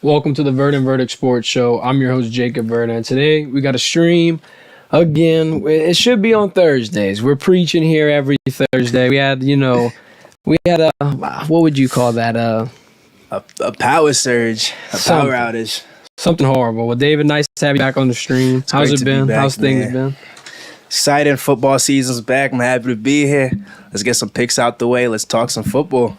Welcome to the Verdin Verdict Sports Show. I'm your host, Jacob Verdin. Today, we got a stream again. It should be on Thursdays. We're preaching here every Thursday. We had what would you call that? A power surge, a power outage. Something horrible. Well, David, nice to have you back on the stream. How's it been? How's things been? Exciting. Football season's back. I'm happy to be here. Let's get some picks out the way. Let's talk some football.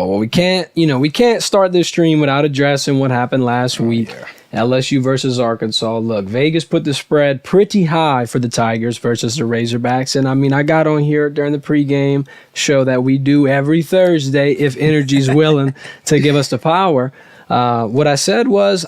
Well, we can't start this stream without addressing what happened last week. LSU versus Arkansas. Look, Vegas put the spread pretty high for the Tigers versus the Razorbacks. And I got on here during the pregame show that we do every Thursday if energy's willing to give us the power. What I said was,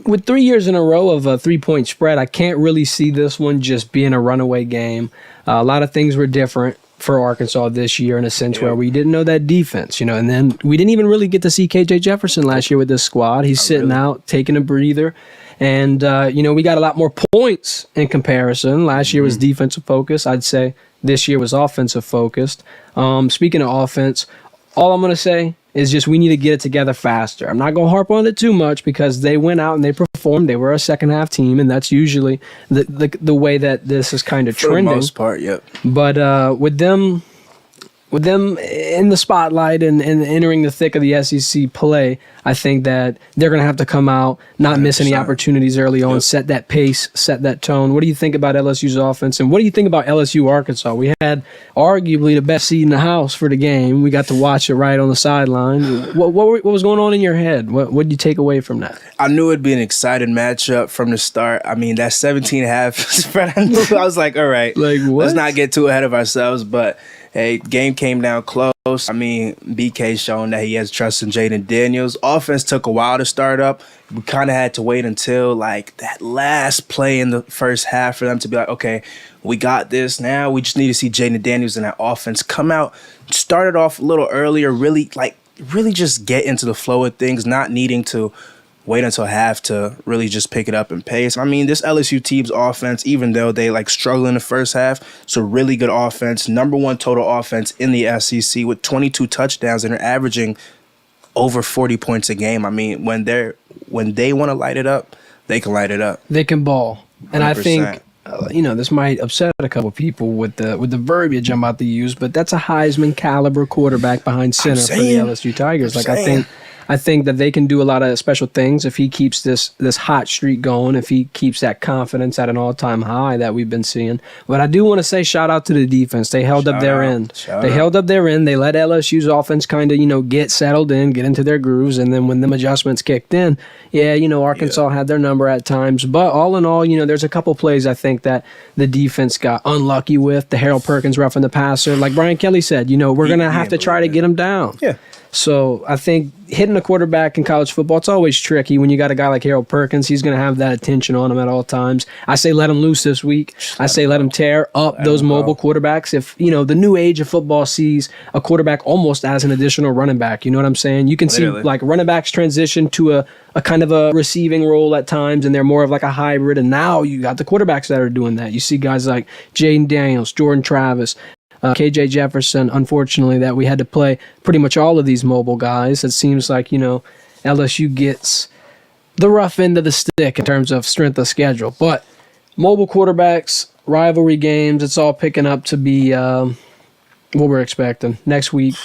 with 3 years in a row of a 3-point spread, I can't really see this one just being a runaway game. A lot of things were different for Arkansas this year in a sense where we didn't know that defense, and then we didn't even really get to see KJ Jefferson last year with this squad. He's sitting out, taking a breather. And, we got a lot more points in comparison. Last year was defensive focused. I'd say this year was offensive focused. Speaking of offense, all I'm going to say is just we need to get it together faster. I'm not going to harp on it too much because they went out and they performed. They were a second-half team, and that's usually the way that this is kind of trending. For the most part, yep. But with them in the spotlight and entering the thick of the SEC play, I think that they're going to have to come out, not miss any opportunities early on, set that pace, set that tone. What do you think about LSU's offense, and what do you think about LSU Arkansas? We had arguably the best seat in the house for the game. We got to watch it right on the sideline. What was going on in your head? What did you take away from that? I knew it'd be an exciting matchup from the start. That 17.5 spread, I was like, all right, let's not get too ahead of ourselves, but hey, game came down close. BK showing that he has trust in Jaden Daniels. Offense took a while to start up. We kind of had to wait until that last play in the first half for them to be like, okay, we got this now. We just need to see Jaden Daniels and that offense come out, start it off a little earlier, really just get into the flow of things, not needing to wait until half to really just pick it up and pace. This LSU team's offense, even though they struggle in the first half, it's a really good offense. Number one total offense in the SEC with 22 touchdowns, and they're averaging over 40 points a game. When they want to light it up, they can light it up. They can ball. 100%. And I think this might upset a couple people with the verbiage I'm about to use, but that's a Heisman caliber quarterback behind center for the LSU Tigers. I think that they can do a lot of special things if he keeps this hot streak going, if he keeps that confidence at an all-time high that we've been seeing. But I do want to say shout out to the defense. They held up their end. They held up their end. They let LSU's offense kind of, get settled in, get into their grooves, and then when them adjustments kicked in, Arkansas had their number at times. But all in all, there's a couple plays I think that the defense got unlucky with. The Harold Perkins roughing the passer. Like Brian Kelly said, we're going to have to try to get him down. Yeah. So I think hitting a quarterback in college football, it's always tricky when you got a guy like Harold Perkins. He's going to have that attention on him at all times. I say let him loose this week. I say let him tear up those mobile quarterbacks. If, the new age of football sees a quarterback almost as an additional running back, you know what I'm saying? You can see running backs transition to a kind of a receiving role at times, and they're more of a hybrid. And now you got the quarterbacks that are doing that. You see guys like Jaden Daniels, Jordan Travis, KJ Jefferson, unfortunately, that we had to play pretty much all of these mobile guys. It seems like, LSU gets the rough end of the stick in terms of strength of schedule. But mobile quarterbacks, rivalry games, it's all picking up to be what we're expecting. Next week,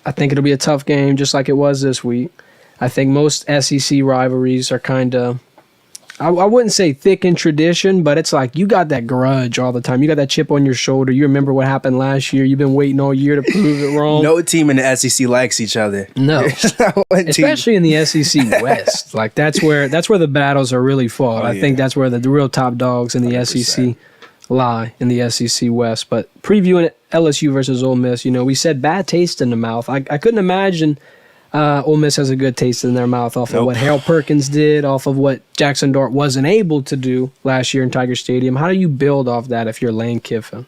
I think it'll be a tough game just like it was this week. I think most SEC rivalries are kind of, I wouldn't say thick in tradition, but it's like you got that grudge all the time. You got that chip on your shoulder. You remember what happened last year. You've been waiting all year to prove it wrong. No team in the SEC likes each other. No, especially in the SEC West. That's where the battles are really fought. I think that's where the real top dogs in the 100%. SEC lie, in the SEC West. But previewing LSU versus Ole Miss, we said bad taste in the mouth. I couldn't imagine Ole Miss has a good taste in their mouth off of what Harold Perkins did, off of what Jackson Dart wasn't able to do last year in Tiger Stadium. How do you build off that if you're Lane Kiffin?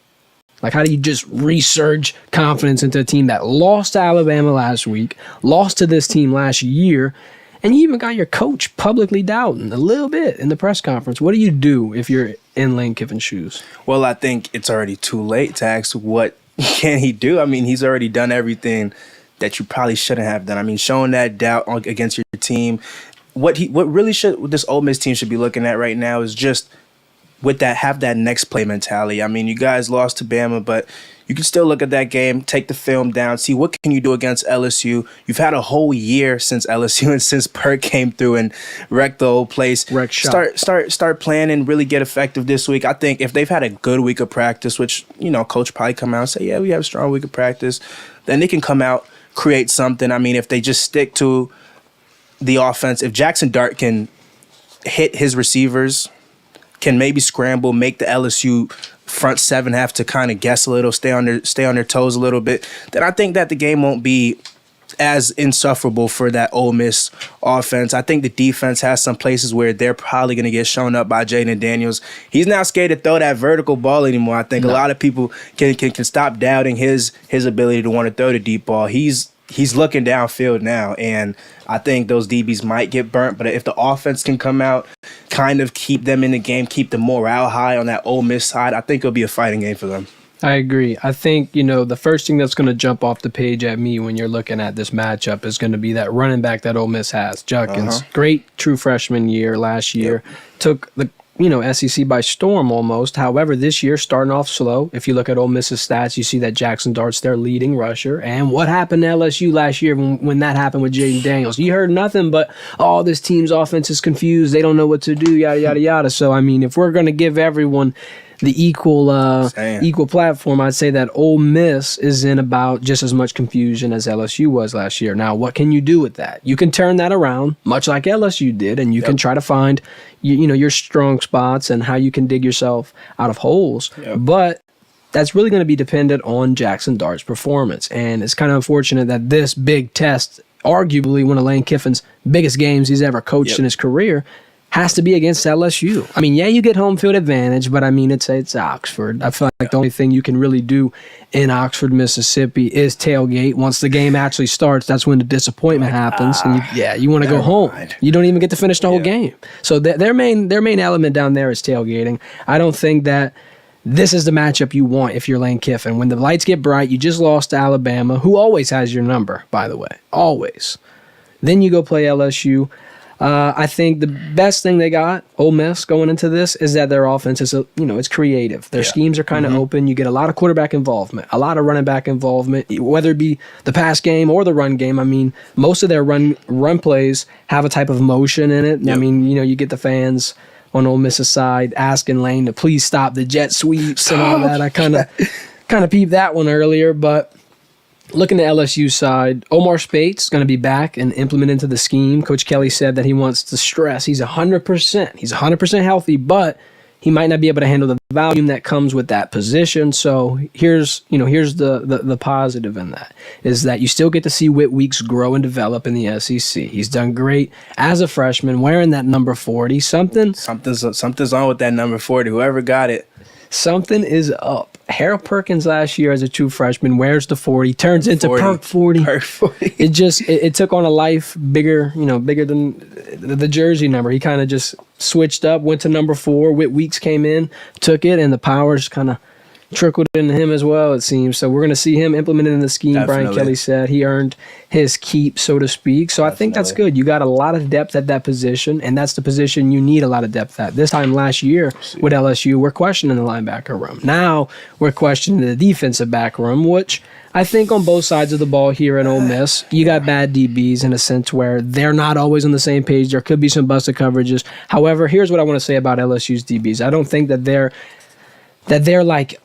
How do you just resurge confidence into a team that lost to Alabama last week, lost to this team last year, and you even got your coach publicly doubting a little bit in the press conference? What do you do if you're in Lane Kiffin's shoes? Well, I think it's already too late to ask what can he do. He's already done everything that you probably shouldn't have done. Showing that doubt against your team, what this Ole Miss team should be looking at right now is just have that next play mentality. I mean, you guys lost to Bama, but you can still look at that game, take the film down, see what can you do against LSU. You've had a whole year since LSU and since Perk came through and wrecked the whole place. Start playing and really get effective this week. I think if they've had a good week of practice, which, coach probably come out and say, yeah, we have a strong week of practice, then they can come out, create something. I mean, if they just stick to the offense, if Jackson Dart can hit his receivers, can maybe scramble, make the LSU front seven have to kind of guess a little, stay on their toes a little bit, then I think that the game won't be as insufferable for that Ole Miss offense. I think the defense has some places where they're probably going to get shown up by Jaden Daniels. He's not scared to throw that vertical ball anymore. I think a lot of people can stop doubting his ability to want to throw the deep ball. He's looking downfield now, and I think those DBs might get burnt. But if the offense can come out, kind of keep them in the game, keep the morale high on that Ole Miss side, I think it'll be a fighting game for them. I agree. I think, the first thing that's going to jump off the page at me when you're looking at this matchup is going to be that running back that Ole Miss has, Judkins. Great true freshman year last year. Took the SEC by storm almost. However, this year starting off slow. If you look at Ole Miss's stats, you see that Jackson Dart's their leading rusher. And what happened to LSU last year when that happened with Jaden Daniels? You heard nothing but, this team's offense is confused. They don't know what to do, yada, yada, yada. So, I mean, if we're going to give everyone the equal platform, I'd say that Ole Miss is in about just as much confusion as LSU was last year. Now, what can you do with that? You can turn that around, much like LSU did, and you can try to find your strong spots and how you can dig yourself out of holes. But that's really going to be dependent on Jackson Dart's performance. And it's kind of unfortunate that this big test, arguably one of Lane Kiffin's biggest games he's ever coached in his career, has to be against LSU. I mean, you get home field advantage, but I mean, it's Oxford. I feel like the only thing you can really do in Oxford, Mississippi is tailgate. Once the game actually starts, that's when the disappointment happens. And you want to go home. You don't even get to finish the whole game. So their main element down there is tailgating. I don't think that this is the matchup you want if you're Lane Kiffin. When the lights get bright, you just lost to Alabama, who always has your number, by the way. Always. Then you go play LSU. I think the best thing they got, Ole Miss, going into this is that their offense is, it's creative. Their schemes are kind of open. You get a lot of quarterback involvement, a lot of running back involvement, whether it be the pass game or the run game. I mean, most of their run plays have a type of motion in it. I mean, you get the fans on Ole Miss's side asking Lane to please stop the jet sweeps and all that. I kind of peeped that one earlier, but looking at LSU's side, Omar Spate's going to be back and implement into the scheme. Coach Kelly said that he wants to stress he's 100%. He's 100% healthy, but he might not be able to handle the volume that comes with that position. So here's the positive in that is that you still get to see Whit Weeks grow and develop in the SEC. He's done great as a freshman wearing that number 40. Something's on with that number 40. Whoever got it. Something is up. Harold Perkins last year as a true freshman wears the 40, turns into Perk 40. Perk 40. It took on a life bigger than the jersey number. He kind of just switched up, went to number 4. Whit Weeks came in, took it, and the powers kind of trickled into him as well, it seems. So we're going to see him implemented in the scheme. Definitely. Brian Kelly said he earned his keep, so to speak. So I think that's good. You got a lot of depth at that position, and that's the position you need a lot of depth at. This time last year with LSU, we're questioning the linebacker room. Now we're questioning the defensive back room, which I think on both sides of the ball here in Ole Miss, you got bad DBs in a sense where they're not always on the same page. There could be some busted coverages. However, here's what I want to say about LSU's DBs. I don't think that they're like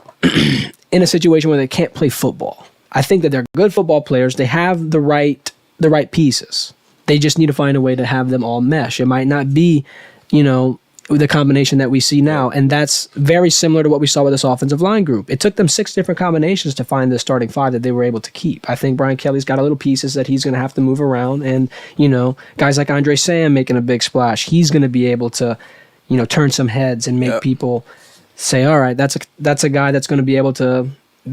in a situation where they can't play football. I think that they're good football players. They have the right pieces. They just need to find a way to have them all mesh. It might not be, the combination that we see now, and that's very similar to what we saw with this offensive line group. It took them 6 different combinations to find the starting 5 that they were able to keep. I think Brian Kelly's got a little pieces that he's going to have to move around, and guys like Andre Sam making a big splash, he's going to be able to turn some heads and make people say, all right, that's a guy that's going to be able to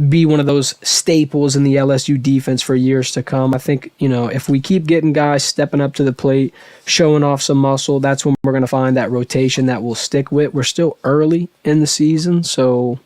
be one of those staples in the LSU defense for years to come. I think, if we keep getting guys stepping up to the plate, showing off some muscle, that's when we're going to find that rotation that we'll stick with. We're still early in the season, so,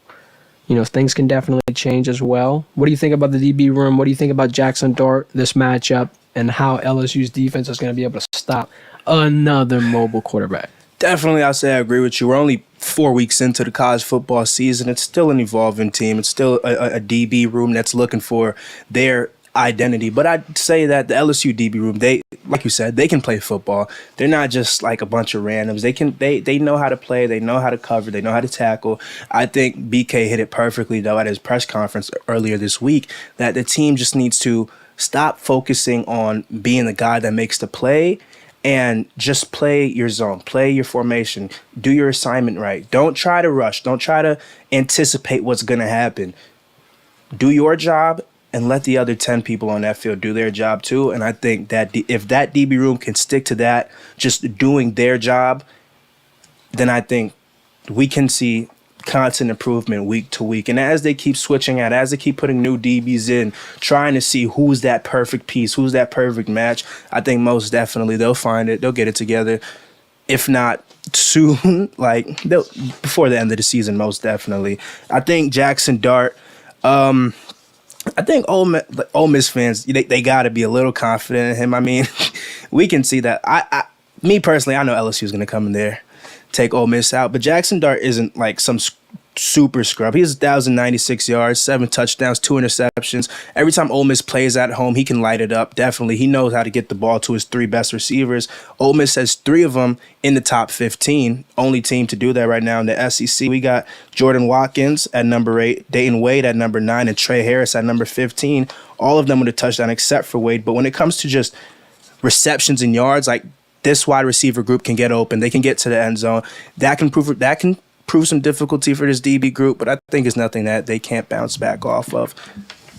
things can definitely change as well. What do you think about the DB room? What do you think about Jackson Dart, this matchup, and how LSU's defense is going to be able to stop another mobile quarterback. Definitely, I'll say I agree with you. We're only 4 weeks into the college football season. It's still an evolving team. It's still a DB room that's looking for their identity. But I'd say that the LSU DB room, they, like you said, they can play football. They're not just like a bunch of randoms. They know how to play. They know how to cover. They know how to tackle. I think BK hit it perfectly, though, at his press conference earlier this week, that the team just needs to stop focusing on being the guy that makes the play and just play your zone, play your formation, do your assignment right. Don't try to rush. Don't try to anticipate what's going to happen. Do your job and let the other 10 people on that field do their job too. And I think that if that DB room can stick to that, just doing their job, then I think we can see constant improvement week to week. And as they keep switching out, as they keep putting new DBs in, trying to see who's that perfect piece, who's that perfect match, I think most definitely they'll find it. They'll get it together. If not soon, like before the end of the season, most definitely. I think Jackson Dart, I think Ole Miss fans, they got to be a little confident in him. I mean, we can see that. Me personally, I know LSU is going to come in there, take Ole Miss out, but Jackson Dart isn't like some super scrub. He has 1,096 yards, 7 touchdowns, 2 interceptions. Every time Ole Miss plays at home, he can light it up. Definitely, he knows how to get the ball to his 3 best receivers. Ole Miss has 3 of them in the top 15. Only team to do that right now in the SEC. We got Jordan Watkins at number 8, Dayton Wade at number 9, and Trey Harris at number 15. All of them with a touchdown except for Wade. But when it comes to just receptions and yards, like, this wide receiver group can get open. They can get to the end zone. That can prove some difficulty for this DB group, but I think it's nothing that they can't bounce back off of.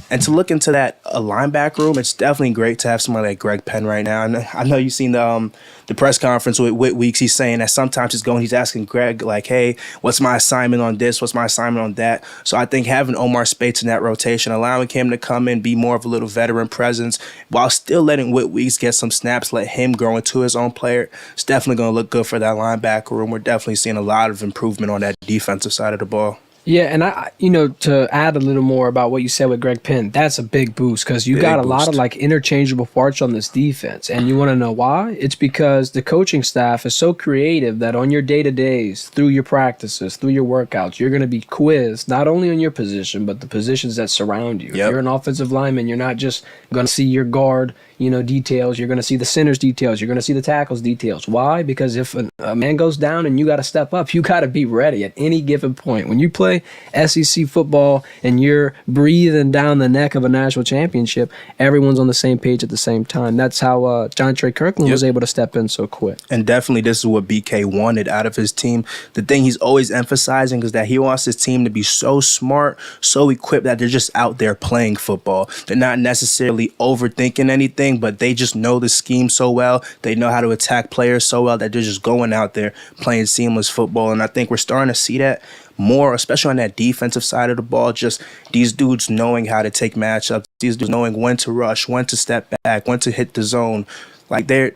And to look into that linebacker room, it's definitely great to have somebody like Greg Penn right now. And I know you've seen the press conference with Whit Weeks. He's saying that sometimes he's asking Greg, like, hey, what's my assignment on this? What's my assignment on that? So I think having Omar Spates in that rotation, allowing him to come in, be more of a little veteran presence, while still letting Whit Weeks get some snaps, let him grow into his own player, it's definitely going to look good for that linebacker room. We're definitely seeing a lot of improvement on that defensive side of the ball. Yeah, and to add a little more about what you said with Greg Penn, that's a big boost because you got a lot of like interchangeable parts on this defense. And you want to know why? It's because the coaching staff is so creative that on your day-to-days, through your practices, through your workouts, you're going to be quizzed not only on your position, but the positions that surround you. Yep. If you're an offensive lineman, you're not just going to see your guard, details. You're going to see the center's details. You're going to see the tackle's details. Why? Because if a man goes down and you got to step up, you got to be ready at any given point. When you play SEC football and you're breathing down the neck of a national championship, everyone's on the same page at the same time. That's how John Trey Kirkland was able to step in so quick. And definitely this is what BK wanted out of his team. The thing he's always emphasizing is that he wants his team to be so smart, so equipped that they're just out there playing football. They're not necessarily overthinking anything, but they just know the scheme so well. They know how to attack players so well that they're just going out there playing seamless football. And I think we're starting to see that more, especially on that defensive side of the ball. Just these dudes knowing how to take matchups, these dudes knowing when to rush, when to step back, when to hit the zone. Like this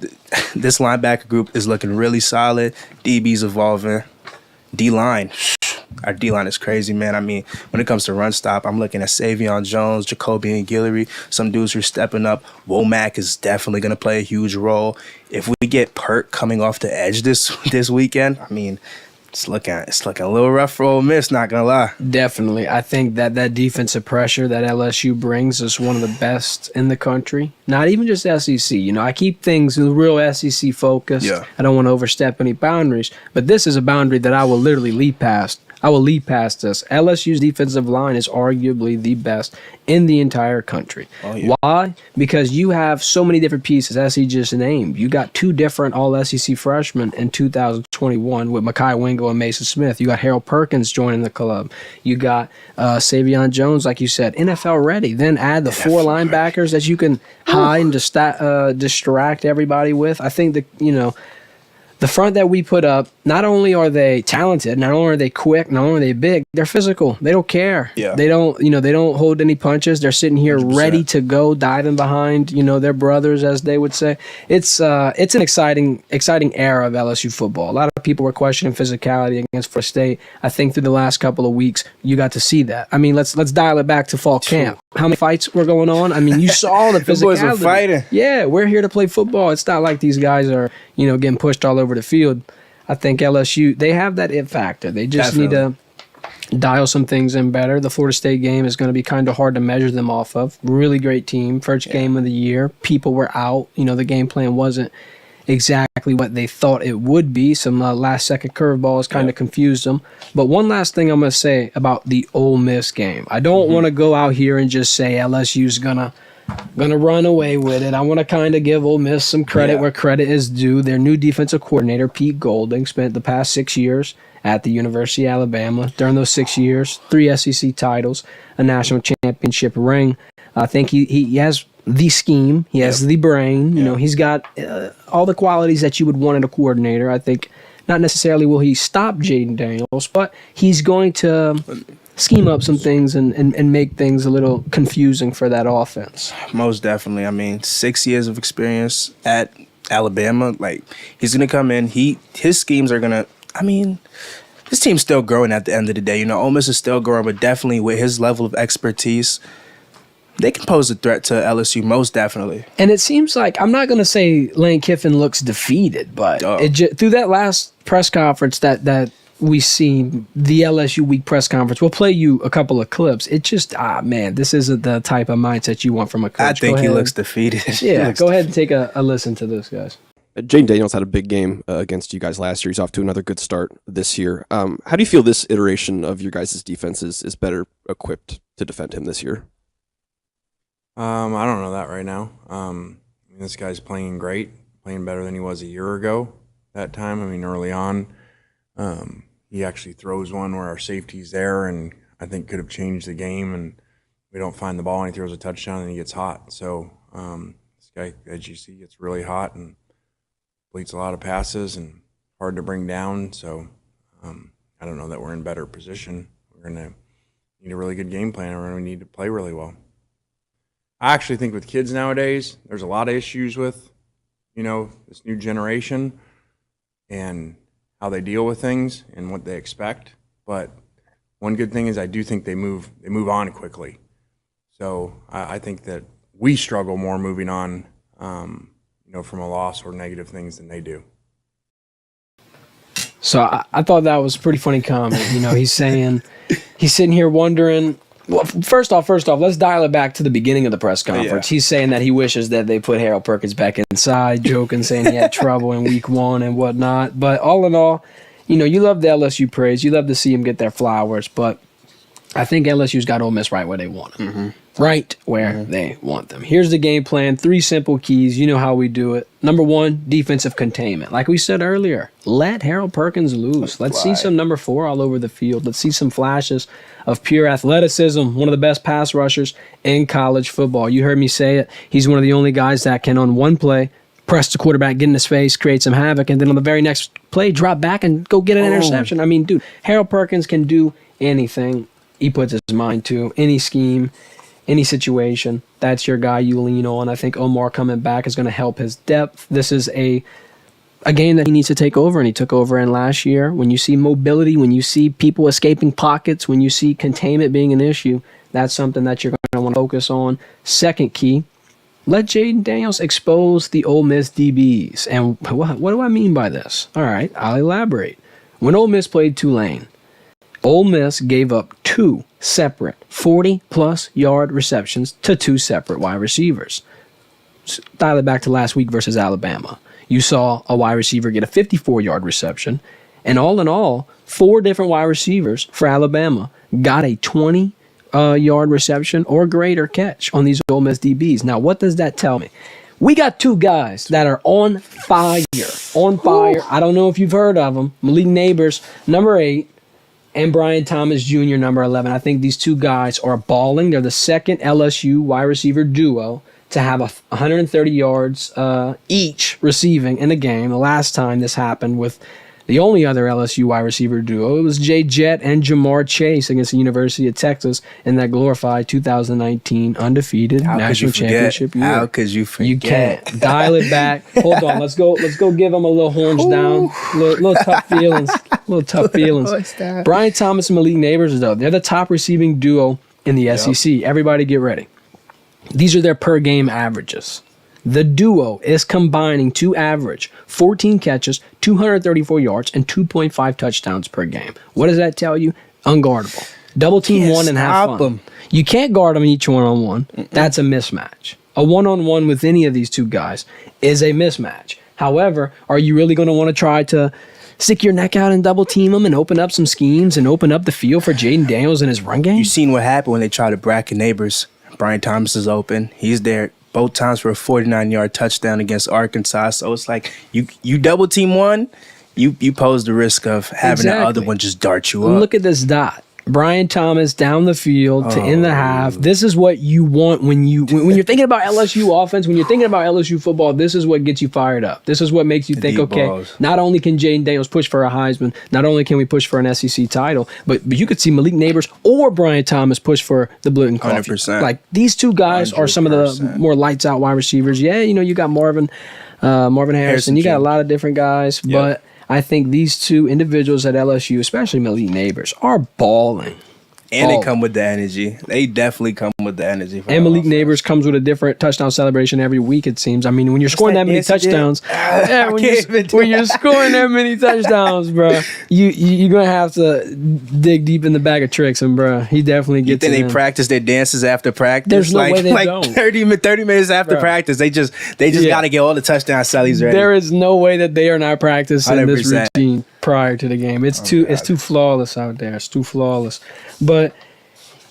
linebacker group is looking really solid. DB's evolving. D-line. Our D-line is crazy, man. I mean, when it comes to run stop, I'm looking at Savion Jones, Jacoby and Guillory, some dudes who are stepping up. Womack is definitely going to play a huge role. If we get Perk coming off the edge this weekend, I mean, it's looking a little rough for Ole Miss, not going to lie. Definitely. I think that defensive pressure that LSU brings is one of the best in the country. Not even just SEC. I keep things real SEC focused. Yeah. I don't want to overstep any boundaries, but this is a boundary that I will literally leap past. I will leap past this. LSU's defensive line is arguably the best in the entire country. Oh, yeah. Why? Because you have so many different pieces, as he just named. You got 2 different all-SEC freshmen in 2021 with Mekhi Wingo and Mason Smith. You got Harold Perkins joining the club. You got Savion Jones, like you said, NFL ready. Then add the 4 linebackers that you can hide and distract everybody with. I think the front that we put up, not only are they talented, not only are they quick, not only are they big, they're physical. They don't care. Yeah. They don't hold any punches. They're sitting here 100%. Ready to go, diving behind, their brothers, as they would say. It's an exciting era of LSU football. A lot of people were questioning physicality against Florida State. I think through the last couple of weeks, you got to see that. I mean, let's dial it back to fall camp. how many fights were going on. I mean, you saw the physicality. The boys were fighting. Yeah, we're here to play football. It's not like these guys are, getting pushed all over the field. I think LSU, they have that it factor. They just need to dial some things in better. The Florida State game is going to be kind of hard to measure them off of. Really great team. First game of the year. People were out. The game plan wasn't exactly what they thought it would be. Some last-second curveballs kind of confused them. But one last thing I'm going to say about the Ole Miss game. I don't want to go out here and just say LSU's gonna run away with it. I want to kind of give Ole Miss some credit where credit is due. Their new defensive coordinator, Pete Golding, spent the past 6 years at the University of Alabama. During those 6 years, 3 SEC titles, a national championship ring. I think he has the scheme. He has the brain. He's got all the qualities that you would want in a coordinator. I think not necessarily will he stop Jaden Daniels, but he's going to scheme up some things and make things a little confusing for that offense. Most definitely. I mean, 6 years of experience at Alabama. Like, he's going to come in. His schemes are going to, this team's still growing at the end of the day. Ole Miss is still growing, but definitely with his level of expertise, they can pose a threat to LSU, most definitely. And it seems like, I'm not going to say Lane Kiffin looks defeated, but through that last press conference that we seen, the LSU week press conference, we'll play you a couple of clips. It just, this isn't the type of mindset you want from a coach. I think he looks defeated. Yeah, go ahead and take a listen to this, guys. Jaden Daniels had a big game against you guys last year. He's off to another good start this year. How do you feel this iteration of your guys' defense is better equipped to defend him this year? I don't know that right now. This guy's playing great, playing better than he was a year ago that time. Early on, he actually throws one where our safety's there and I think could have changed the game, and we don't find the ball and he throws a touchdown and he gets hot. So this guy, as you see, gets really hot and completes a lot of passes and hard to bring down. So I don't know that we're in better position. We're going to need a really good game plan and we're going to need to play really well. I actually think with kids nowadays, there's a lot of issues with, this new generation and how they deal with things and what they expect. But one good thing is I do think they move on quickly. So I think that we struggle more moving on, from a loss or negative things than they do. So I thought that was a pretty funny comment. He's saying, he's sitting here wondering. Well, first off, let's dial it back to the beginning of the press conference. He's saying that he wishes that they put Harold Perkins back inside, joking, saying he had trouble in week 1 and whatnot. But all in all, you love the LSU praise. You love to see him get their flowers. But I think LSU's got Ole Miss right where they want them. Mm-hmm. Right where they want them. Here's the game plan. 3 simple keys. You know how we do it. Number 1, defensive containment. Like we said earlier, let Harold Perkins loose. Let's see some number 4 all over the field. Let's see some flashes of pure athleticism. One of the best pass rushers in college football. You heard me say it. He's one of the only guys that can, on one play, press the quarterback, get in his face, create some havoc, and then on the very next play, drop back and go get an interception. Dude, Harold Perkins can do anything he puts his mind to, any scheme, any situation. That's your guy you lean on. I think Omar coming back is going to help his depth. This is a game that he needs to take over, and he took over in last year. When you see mobility, when you see people escaping pockets, when you see containment being an issue, that's something that you're going to want to focus on. Second key, let Jaden Daniels expose the Ole Miss DBs. And what do I mean by this? All right, I'll elaborate. When Ole Miss played Tulane, Ole Miss gave up 2 separate 40-plus yard receptions to 2 separate wide receivers. Dial it back to last week versus Alabama. You saw a wide receiver get a 54-yard reception, and all in all, 4 different wide receivers for Alabama got a 20-yard reception or greater catch on these Ole Miss DBs. Now, what does that tell me? We got 2 guys that are on fire. On fire. I don't know if you've heard of them. Malik Neighbors, number 8. And Brian Thomas Jr., number 11. I think these 2 guys are balling. They're the second LSU wide receiver duo to have 130 yards each receiving in a game. The last time this happened with the only other LSU wide receiver duo, it was Jay Jett and Jamar Chase against the University of Texas in that glorified 2019 undefeated national championship year. How could you forget? You can't. Dial it back. Hold on. Let's go give them a little horns down. Little tough feelings. Brian Thomas and Malik Neighbors, though, they're the top receiving duo in the SEC. Everybody get ready. These are their per game averages. The duo is combining to average 14 catches, 234 yards, and 2.5 touchdowns per game. What does that tell you? Unguardable. Double team one and have fun. You can't guard them each one-on-one. That's a mismatch. A one-on-one with any of these two guys is a mismatch. However, are you really going to want to try to stick your neck out and double team them and open up some schemes and open up the field for Jaden Daniels and his run game? You seen what happened when they tried to bracket Neighbors. Brian Thomas is open. He's there both times for a 49-yard touchdown against Arkansas. So it's like you double team one, you pose the risk of having the other one just dart you up. Look at this dot. Brian Thomas down the field to end the half. This is what you want when you're thinking about LSU offense, when you're thinking about LSU football, this is what gets you fired up. This is what makes you think, okay, balls. Not only can Jaden Daniels push for a Heisman, not only can we push for an SEC title, but you could see Malik Neighbors or Brian Thomas push for the Blue and Coffee. 100%. Like, these two guys 100%. Are some of the more lights out wide receivers. Yeah, you got Marvin Harrison. You got a lot of different guys, but I think these two individuals at LSU, especially Malik Neighbors, are balling. And they come with the energy. They definitely come with the energy. And Malik Neighbors comes with a different touchdown celebration every week, it seems. I mean, when you're scoring that many touchdowns, when you're scoring that many touchdowns, bro, you're going to have to dig deep in the bag of tricks, and, bro, he definitely gets it. You think they practice their dances after practice? There's no way they don't. 30 minutes after practice, they just got to get all the touchdown cellies ready. There is no way that they are not practicing 100%. This routine prior to the game. It's too flawless out there. It's too flawless. But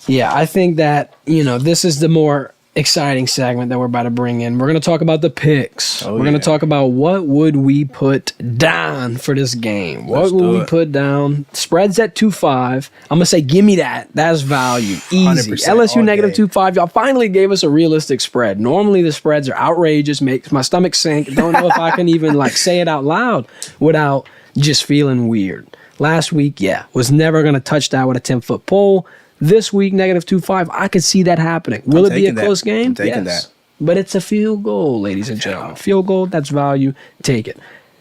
yeah, I think that, this is the more exciting segment that we're about to bring in. We're going to talk about the picks. We're going to talk about what would we put down for this game. What would we put down? Spreads at 2.5. I'm going to say, give me that. That's value. Easy. LSU negative 2.5. Y'all finally gave us a realistic spread. Normally the spreads are outrageous, makes my stomach sink. Don't know if I can even say it out loud without just feeling weird. Last week, was never going to touch that with a 10-foot pole. This week, negative 2.5, I could see that happening. Will it be a close game? I'm taking that. But it's a field goal, ladies and gentlemen. Field goal, that's value. Take it.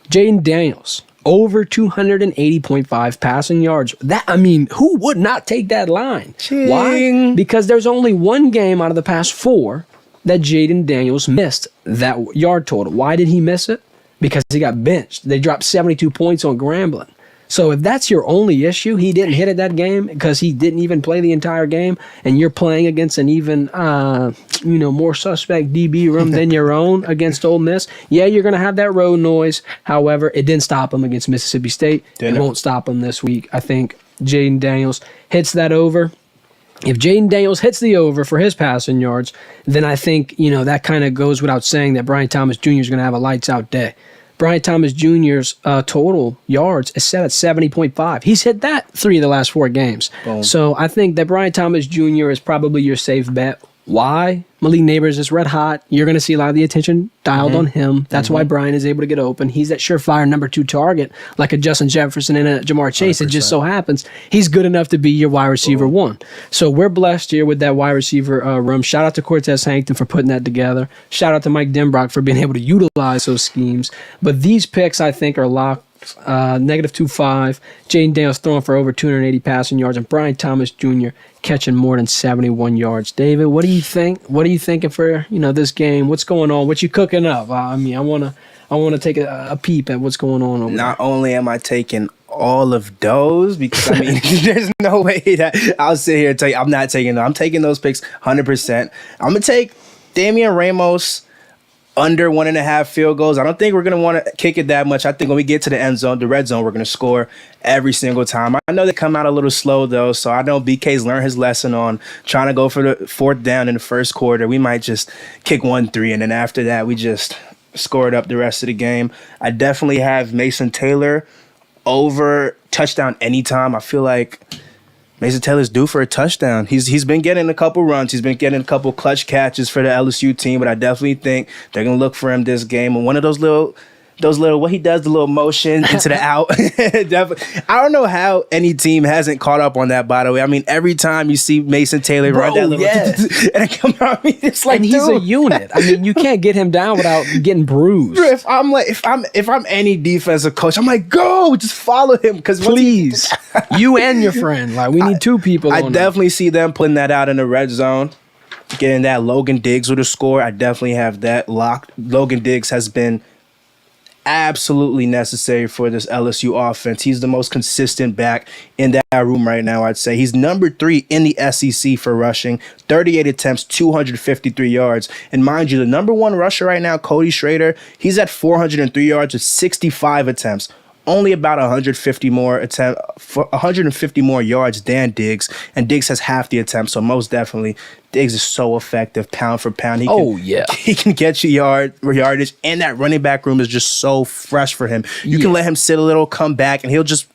Jaden Daniels, over 280.5 passing yards. Who would not take that line? Ching. Why? Because there's only one game out of the past 4 that Jaden Daniels missed that yard total. Why did he miss it? Because he got benched. They dropped 72 points on Grambling. So if that's your only issue, he didn't hit it that game because he didn't even play the entire game, and you're playing against an even, more suspect DB room than your own against Ole Miss, you're going to have that road noise. However, it didn't stop him against Mississippi State. It won't stop him this week. I think Jaden Daniels hits that over. If Jaden Daniels hits the over for his passing yards, then I think, that kind of goes without saying that Brian Thomas Jr. is going to have a lights-out day. Brian Thomas Jr.'s total yards is set at 70.5. He's hit that 3 of the last 4 games. Boom. So I think that Brian Thomas Jr. is probably your safe bet. Why? Malik Neighbors is red hot. You're going to see a lot of the attention dialed on him. That's why Brian is able to get open. He's that surefire number 2 target, like a Justin Jefferson and a Jamar Chase. 100%. It just so happens he's good enough to be your wide receiver 1. So we're blessed here with that wide receiver room. Shout out to Cortez Hankton for putting that together. Shout out to Mike Denbrock for being able to utilize those schemes. But these picks, I think, are locked. Negative 2.5. Jaden Daniels throwing for over 280 passing yards, and Brian Thomas Jr. catching more than 71 yards. David, what do you think? What are you thinking for this game? What's going on? What you cooking up? I want to take a peep at what's going on over there. Not only am I taking all of those, because there's no way that I'll sit here and tell you I'm not taking them. I'm taking those picks 100%. I'm gonna take Damian Ramos under 1.5 field goals. I don't think we're going to want to kick it that much. I think when we get to the end zone, the red zone, we're going to score every single time. I know they come out a little slow, though, so I know BK's learned his lesson on trying to go for the 4th down in the first quarter. We might just kick 1-3, and then after that, we just score it up the rest of the game. I definitely have Mason Taylor over touchdown anytime. I feel like Mason Taylor's due for a touchdown. He's been getting a couple runs. He's been getting a couple clutch catches for the LSU team, but I definitely think they're going to look for him this game. And one of those little those little, what he does, the little motion into the out. Definitely. I don't know how any team hasn't caught up on that, by the way. I mean, every time you see Mason Taylor run that little, and it come out, it's like, and he's a unit. I mean, you can't get him down without getting bruised. If I'm any defensive coach, I'm like, go, just follow him. Because please, you and your friend, like we need two people. I definitely see them putting that out in the red zone. Getting that Logan Diggs with a score, I definitely have that locked. Logan Diggs has been absolutely necessary for this LSU offense. He's the most consistent back in that room right now, I'd say. He's number 3 in the SEC for rushing, 38 attempts, 253 yards. And mind you, the number 1 rusher right now, Cody Schrader, he's at 403 yards with 65 attempts. Only about 150 more yards than Diggs, and Diggs has half the attempts. So most definitely, Diggs is so effective, pound for pound. He can get you yardage, and that running back room is just so fresh for him. You can let him sit a little, come back, and he'll just.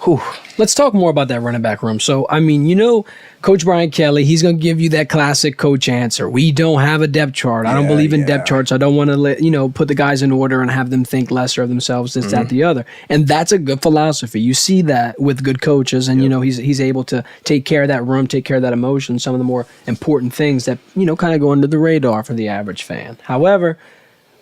Whew. Let's talk more about that running back room. So, I mean, you know, Coach Brian Kelly, he's going to give you that classic coach answer. We don't have a depth chart. I don't believe in depth charts. I don't want to put the guys in order and have them think lesser of themselves, this, that, the other. And that's a good philosophy. You see that with good coaches, and, you know, he's able to take care of that room, take care of that emotion, some of the more important things that, you know, kind of go under the radar for the average fan. However,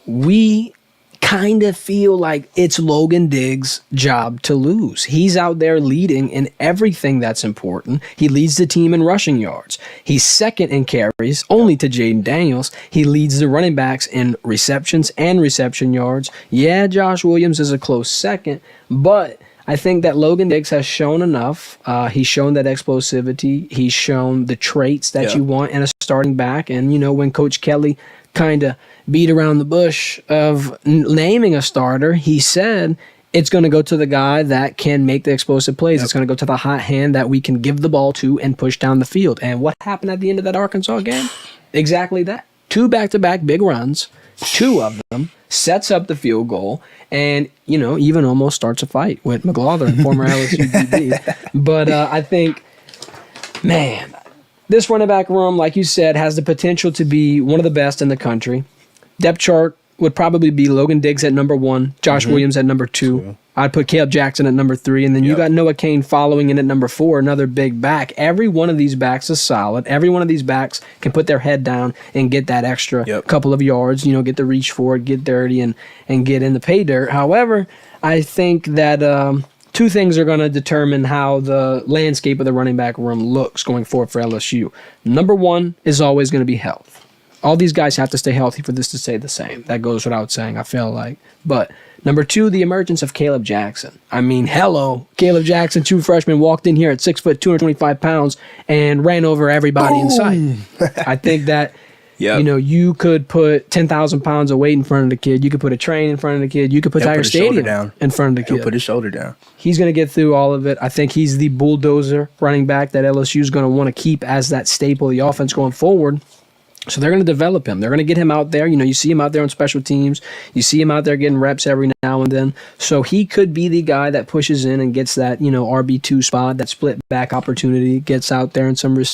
we kind of feel like it's Logan Diggs' job to lose. He's out there leading in everything that's important. He leads the team in rushing yards. He's second in carries, only to Jaden Daniels. He leads the running backs in receptions and reception yards. Yeah, Josh Williams is a close second, but I think that Logan Diggs has shown enough. He's shown that explosivity. He's shown the traits that you want in a starting back. And, you know, when Coach Kelly kind of beat around the bush of naming a starter, he said it's going to go to the guy that can make the explosive plays. It's going to go to the hot hand that we can give the ball to and push down the field. And what happened at the end of that Arkansas game? Exactly that. 2 back-to-back big runs, 2 of them, sets up the field goal, and, you know, even almost starts a fight with McLaughlin, former LSU DB. But I think, man, this running back room, like you said, has the potential to be one of the best in the country. Depth chart would probably be Logan Diggs at number 1, Josh Williams at number 2. I'd put Caleb Jackson at number 3, and then you got Noah Cain following in at number 4, another big back. Every one of these backs is solid. Every one of these backs can put their head down and get that extra couple of yards, you know, get the reach for it, get dirty, and get in the pay dirt. However, I think that 2 things are going to determine how the landscape of the running back room looks going forward for LSU. Number 1 is always going to be health. All these guys have to stay healthy for this to stay the same. That goes without saying, I feel like. But number 2, the emergence of Caleb Jackson. I mean, hello. Caleb Jackson, true freshman, walked in here at 6 foot, 225 pounds, and ran over everybody in sight. I think that, you know, you could put 10,000 pounds of weight in front of the kid. You could put a train in front of the kid. You could put Tiger Stadium in front of the kid. He'll put his shoulder down. He's going to get through all of it. I think he's the bulldozer running back that LSU is going to want to keep as that staple of the offense going forward. So they're going to develop him. They're going to get him out there. You know, you see him out there on special teams. You see him out there getting reps every now and then. So he could be the guy that pushes in and gets that, you know, RB2 spot, that split back opportunity, gets out there in some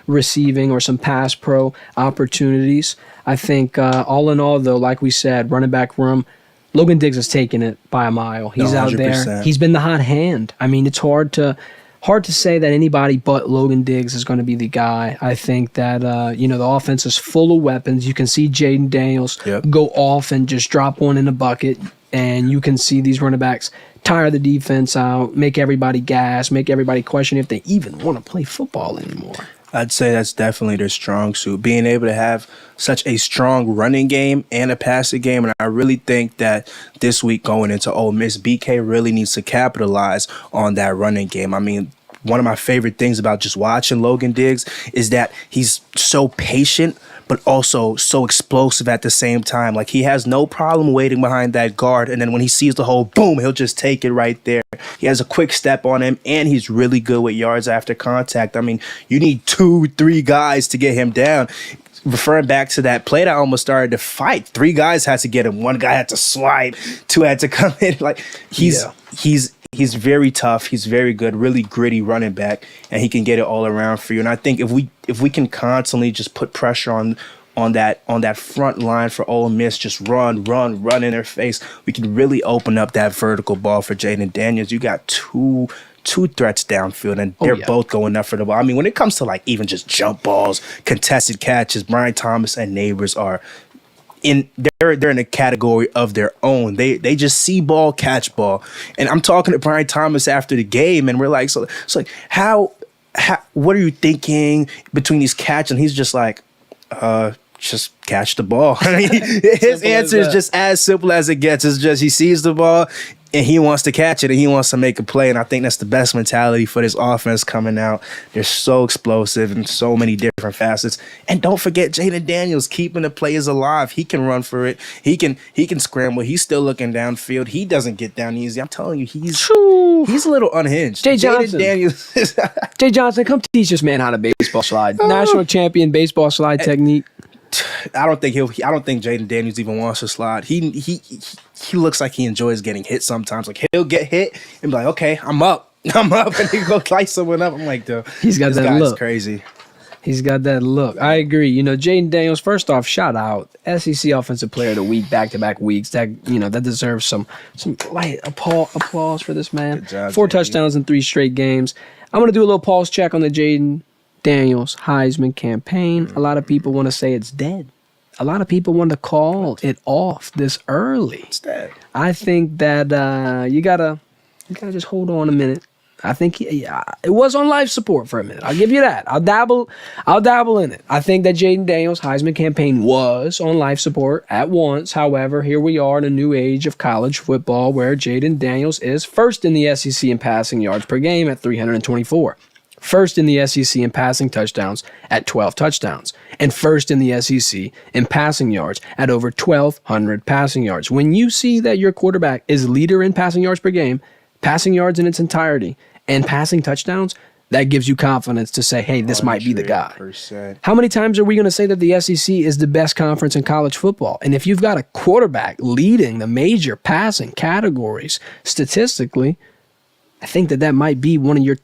receiving or some pass pro opportunities. I think all in all, though, like we said, running back room, Logan Diggs has taken it by a mile. He's out there. He's been the hot hand. I mean, it's hard to say that anybody but Logan Diggs is going to be the guy. I think that, you know, the offense is full of weapons. You can see Jaden Daniels go off and just drop one in a bucket, and you can see these running backs tire the defense out, make everybody gas, make everybody question if they even want to play football anymore. I'd say that's definitely their strong suit, being able to have such a strong running game and a passing game. And I really think that this week going into Ole Miss, BK really needs to capitalize on that running game. I mean, one of my favorite things about just watching Logan Diggs is that he's so patient, but also so explosive at the same time. Like, he has no problem waiting behind that guard, and then when he sees the hole, boom, he'll just take it right there. He has a quick step on him, and he's really good with yards after contact. I mean, you need 2-3 guys to get him down. Referring back to that play that almost started to fight, 3 guys had to get him. 1 guy had to slide, 2 had to come in. Like, he's very tough. He's very good, really gritty running back, and he can get it all around for you. And I think if we can constantly just put pressure on on that front line for Ole Miss, just run in their face, we can really open up that vertical ball for Jaden Daniels. You got two threats downfield, and they're both going up for the ball. I mean, when it comes to like even just jump balls, contested catches, Brian Thomas and Neighbors are they're in a category of their own. They just see ball, catch ball. And I'm talking to Brian Thomas after the game, and we're like, so it's like, how what are you thinking between these catches? And he's just like, just catch the ball. I mean, his answer is just as simple as it gets. It's just he sees the ball and he wants to catch it and he wants to make a play. And I think that's the best mentality for this offense coming out. They're so explosive in so many different facets. And don't forget Jaden Daniels keeping the players alive. He can run for it. He can scramble. He's still looking downfield. He doesn't get down easy. I'm telling you, he's a little unhinged. Jaden Daniels. Jay Johnson, come teach this man how to baseball slide. National champion baseball slide technique. I don't think Jaden Daniels even wants to slide. He looks like he enjoys getting hit sometimes. Like he'll get hit and be like, okay, I'm up, and he go light someone up. I'm like, dude, he's got that look. Crazy. He's got that look. I agree. You know, Jaden Daniels, first off, shout out. SEC Offensive Player of the Week, back-to-back weeks. That deserves some light applause for this man. Good job, 4 JD. touchdowns in 3 straight games. I'm going to do a little pulse check on the Jaden Daniels Heisman campaign. A lot of people want to say it's dead. A lot of people want to call it off this early. It's dead. I think that you gotta just hold on a minute. I think it was on life support for a minute. I'll give you that. I'll dabble in it. I think that Jaden Daniels' Heisman campaign was on life support at once. However, here we are in a new age of college football where Jaden Daniels is first in the SEC in passing yards per game at 324. First in the SEC in passing touchdowns at 12 touchdowns. And first in the SEC in passing yards at over 1,200 passing yards. When you see that your quarterback is leader in passing yards per game, passing yards in its entirety, and passing touchdowns, that gives you confidence to say, hey, this might be the guy. 100%. How many times are we going to say that the SEC is the best conference in college football? And if you've got a quarterback leading the major passing categories statistically, I think that might be one of your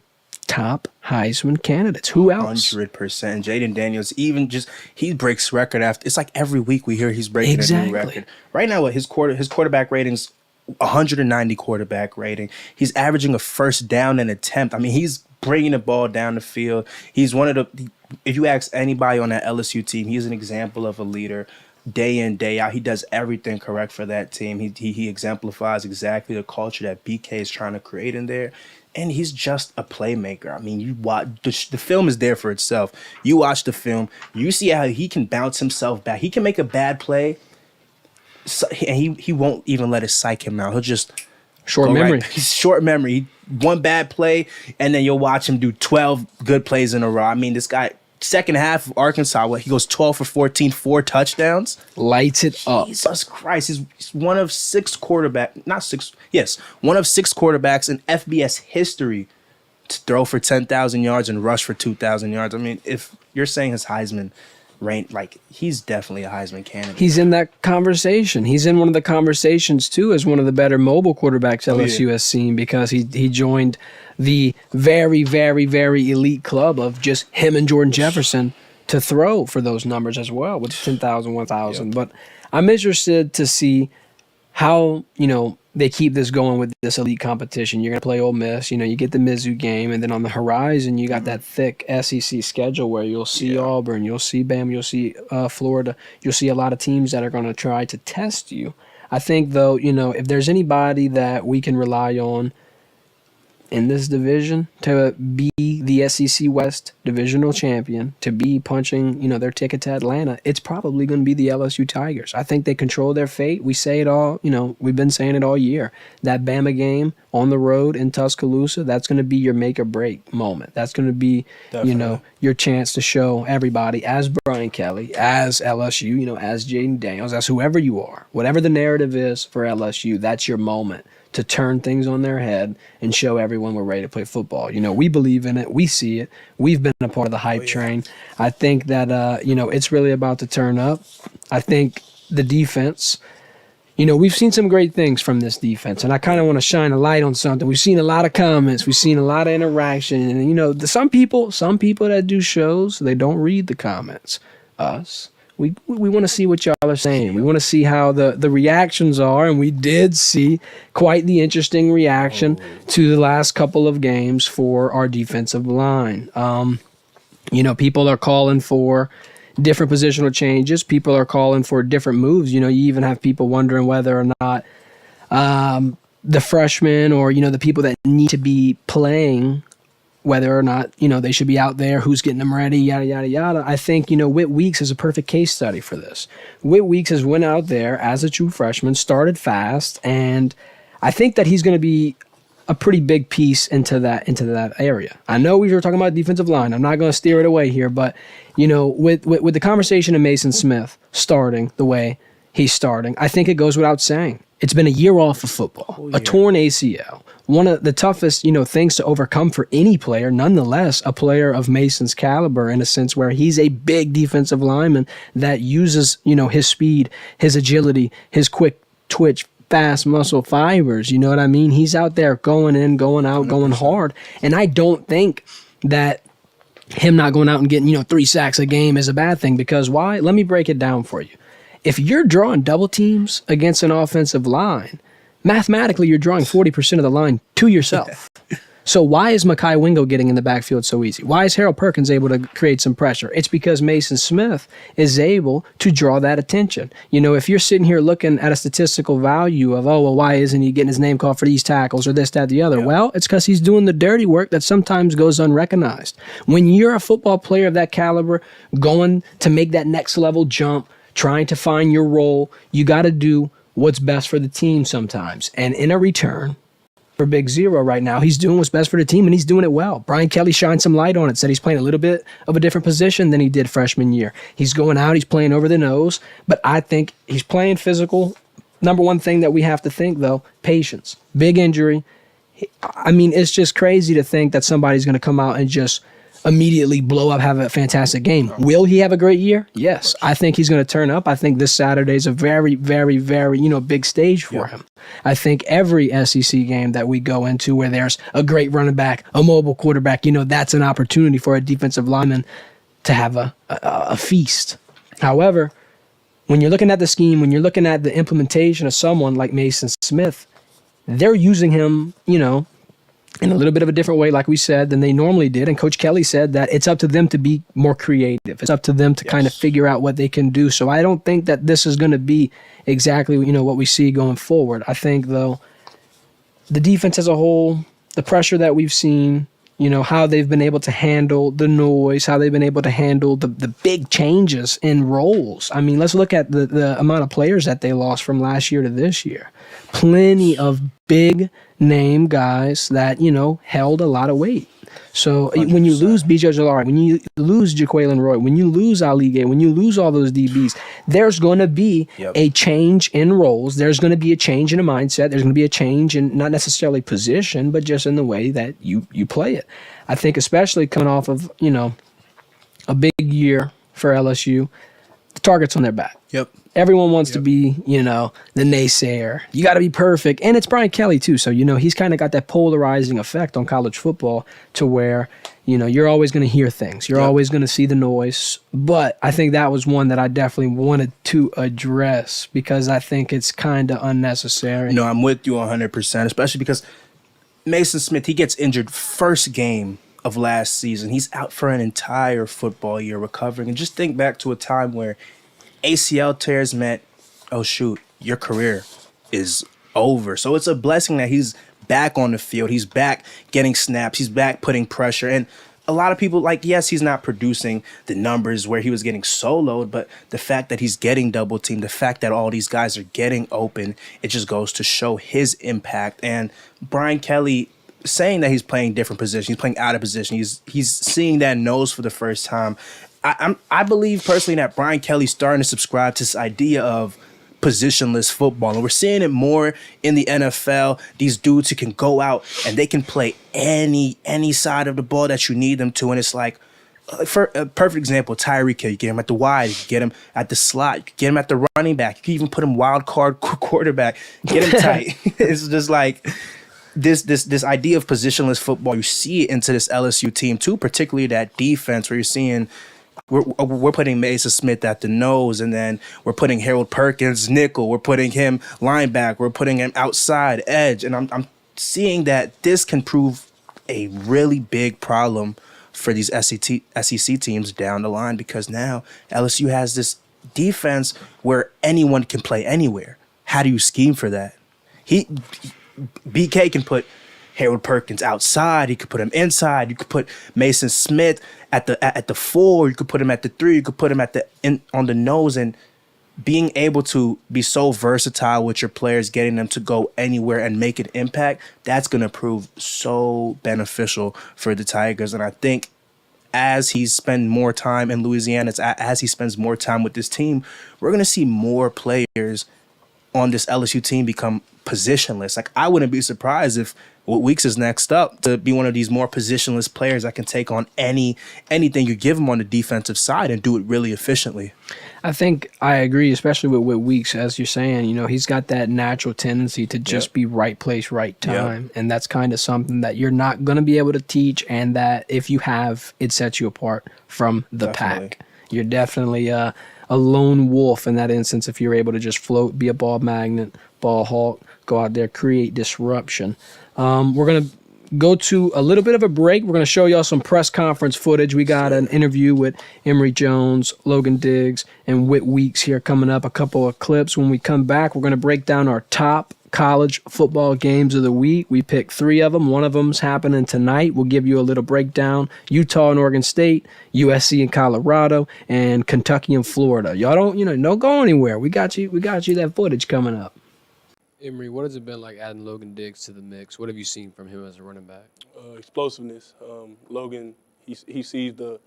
top Heisman candidates. Who else? 100%. Jaden Daniels, he breaks record after. It's like every week we hear he's breaking a new record. Right now, his quarterback rating's 190 quarterback rating. He's averaging a first down an attempt. I mean, he's bringing the ball down the field. He's one of the. If you ask anybody on that LSU team, he's an example of a leader. Day in, day out, he does everything correct for that team. He exemplifies exactly the culture that BK is trying to create in there. And he's just a playmaker. I mean, you watch the film is there for itself. You watch the film, you see how he can bounce himself back. He can make a bad play, and he won't even let it psych him out. He'll just short memory. Right. He's short memory. One bad play, and then you'll watch him do 12 good plays in a row. I mean, this guy. Second half of Arkansas, he goes 12 for 14, 4 touchdowns. Lights it up. Jesus Christ. He's one of 6 one of 6 quarterbacks in FBS history to throw for 10,000 yards and rush for 2,000 yards. I mean, if you're saying his Heisman rank, like, he's definitely a Heisman candidate. He's in that conversation. He's in one of the conversations, too, as one of the better mobile quarterbacks LSU has seen because he joined the very, very, very elite club of just him and Jordan Jefferson to throw for those numbers as well with 10,000, 1,000. Yep. But I'm interested to see how, they keep this going with this elite competition. You're going to play Ole Miss. You get the Mizzou game. And then on the horizon, you got that thick SEC schedule where you'll see Auburn, you'll see Bama, you'll see Florida. You'll see a lot of teams that are going to try to test you. I think, though, if there's anybody that we can rely on in this division to be the SEC West divisional champion, to be punching, their ticket to Atlanta, it's probably going to be the LSU Tigers. I think they control their fate. We say it all, we've been saying it all year. That Bama game on the road in Tuscaloosa, that's going to be your make or break moment. That's going to be, your chance to show everybody, as Brian Kelly, as LSU, as Jaden Daniels, as whoever you are, whatever the narrative is for LSU, that's your moment to turn things on their head and show everyone we're ready to play football. We believe in it. We see it. We've been a part of the hype train. I think that, it's really about to turn up. I think the defense, we've seen some great things from this defense, and I kind of want to shine a light on something. We've seen a lot of comments. We've seen a lot of interaction. And, some people that do shows, they don't read the comments. Us, we want to see what y'all are saying. We want to see how the reactions are, and we did see quite the interesting reaction to the last couple of games for our defensive line. People are calling for different positional changes. People are calling for different moves. You even have people wondering whether or not the freshmen or, the people that need to be playing, whether or not, they should be out there, who's getting them ready, yada, yada, yada. I think, Whit Weeks is a perfect case study for this. Whit Weeks has went out there as a true freshman, started fast, and I think that he's going to be a pretty big piece into that area. I know we were talking about defensive line. I'm not going to steer it away here, but, with the conversation of Mason Smith starting the way he's starting, I think it goes without saying. It's been a year off of football, a torn ACL, one of the toughest, things to overcome for any player. Nonetheless, a player of Mason's caliber, in a sense where he's a big defensive lineman that uses, his speed, his agility, his quick twitch, fast muscle fibers. You know what I mean? He's out there going in, going out, 100%. Going hard. And I don't think that him not going out and getting, 3 sacks a game is a bad thing, because why? Let me break it down for you. If you're drawing double teams against an offensive line, mathematically you're drawing 40% of the line to yourself. So why is Mekhi Wingo getting in the backfield so easy? Why is Harold Perkins able to create some pressure? It's because Mason Smith is able to draw that attention. If you're sitting here looking at a statistical value of, why isn't he getting his name called for these tackles or this, that, the other? Yep. Well, it's because he's doing the dirty work that sometimes goes unrecognized. When you're a football player of that caliber, going to make that next level jump, trying to find your role, you got to do what's best for the team sometimes. And in a return for Big Zero right now, he's doing what's best for the team, and he's doing it well. Brian Kelly shined some light on it, said he's playing a little bit of a different position than he did freshman year. He's going out, he's playing over the nose, but I think he's playing physical. Number one thing that we have to think, though, patience. Big injury. I mean, it's just crazy to think that somebody's going to come out and just immediately blow up, have a fantastic game. Will he have a great year? Yes. I think he's going to turn up. I think this Saturday is a very, very, very, big stage for him. I think every SEC game that we go into where there's a great running back, a mobile quarterback, that's an opportunity for a defensive lineman to have a feast. However, when you're looking at the scheme, when you're looking at the implementation of someone like Mason Smith, they're using him, in a little bit of a different way, like we said, than they normally did. And Coach Kelly said that it's up to them to be more creative. It's up to them to kind of figure out what they can do. So I don't think that this is going to be exactly, what we see going forward. I think, though, the defense as a whole, the pressure that we've seen, how they've been able to handle the noise, how they've been able to handle the big changes in roles. I mean, let's look at the amount of players that they lost from last year to this year. Plenty of big name guys that, held a lot of weight. So 100%. When you lose B.J. Jolari, when you lose Jaquelin Roy, when you lose Ali Gay, when you lose all those DBs, there's going to be a change in roles. There's going to be a change in a mindset. There's going to be a change in not necessarily position, but just in the way that you play it. I think especially coming off of, a big year for LSU, the target's on their back. Yep. Everyone wants to be, the naysayer. You got to be perfect. And it's Brian Kelly, too. So, he's kind of got that polarizing effect on college football to where, you're always going to hear things. You're always going to see the noise. But I think that was one that I definitely wanted to address because I think it's kind of unnecessary. No, I'm with you 100%, especially because Mason Smith, he gets injured first game of last season. He's out for an entire football year recovering. And just think back to a time where ACL tears meant, oh shoot, your career is over. So it's a blessing that he's back on the field. He's back getting snaps. He's back putting pressure. And a lot of people, yes, he's not producing the numbers where he was getting soloed, but the fact that he's getting double teamed, the fact that all these guys are getting open, it just goes to show his impact. And Brian Kelly saying that he's playing different positions, he's playing out of position, he's seeing that nose for the first time. I believe personally that Brian Kelly's starting to subscribe to this idea of positionless football. And we're seeing it more in the NFL. These dudes who can go out and they can play any side of the ball that you need them to. And it's like, for a perfect example, Tyreek Hill. You get him at the wide, you get him at the slot, you get him at the running back. You can even put him wild card quarterback. Get him tight. It's just like this idea of positionless football. You see it into this LSU team too, particularly that defense where you're seeing we're putting Mason Smith at the nose, and then we're putting Harold Perkins nickel. We're putting him linebacker. We're putting him outside edge, and I'm seeing that this can prove a really big problem for these SEC teams down the line, because now LSU has this defense where anyone can play anywhere. How do you scheme for that? BK can put Harold Perkins outside. He could put him inside. You could put Mason Smith at the 4. You could put him at the 3. You could put him on the nose. And being able to be so versatile with your players, getting them to go anywhere and make an impact, that's going to prove so beneficial for the Tigers. And I think as he spends more time in Louisiana, as he spends more time with this team, we're going to see more players on this LSU team become positionless. Like, I wouldn't be surprised if Weeks is next up to be one of these more positionless players that can take on anything you give him on the defensive side and do it really efficiently. I think I agree, especially with Weeks, as you're saying. You know, he's got that natural tendency to just be right place, right time. Yep. And that's kind of something that you're not going to be able to teach, and that if you have, it sets you apart from the pack. You're definitely a lone wolf in that instance if you're able to just float, be a ball magnet, ball hawk, go out there, create disruption. We're going to go to a little bit of a break. We're going to show y'all some press conference footage. We got an interview with Emory Jones, Logan Diggs, and Whit Weeks here coming up, a couple of clips. When we come back, we're going to break down our top college football games of the week. We picked 3 of them. One of them's happening tonight. We'll give you a little breakdown. Utah and Oregon State, USC and Colorado, and Kentucky and Florida. Y'all don't go anywhere. We got you that footage coming up. Emory, what has it been like adding Logan Diggs to the mix? What have you seen from him as a running back? Explosiveness. Logan, he sees the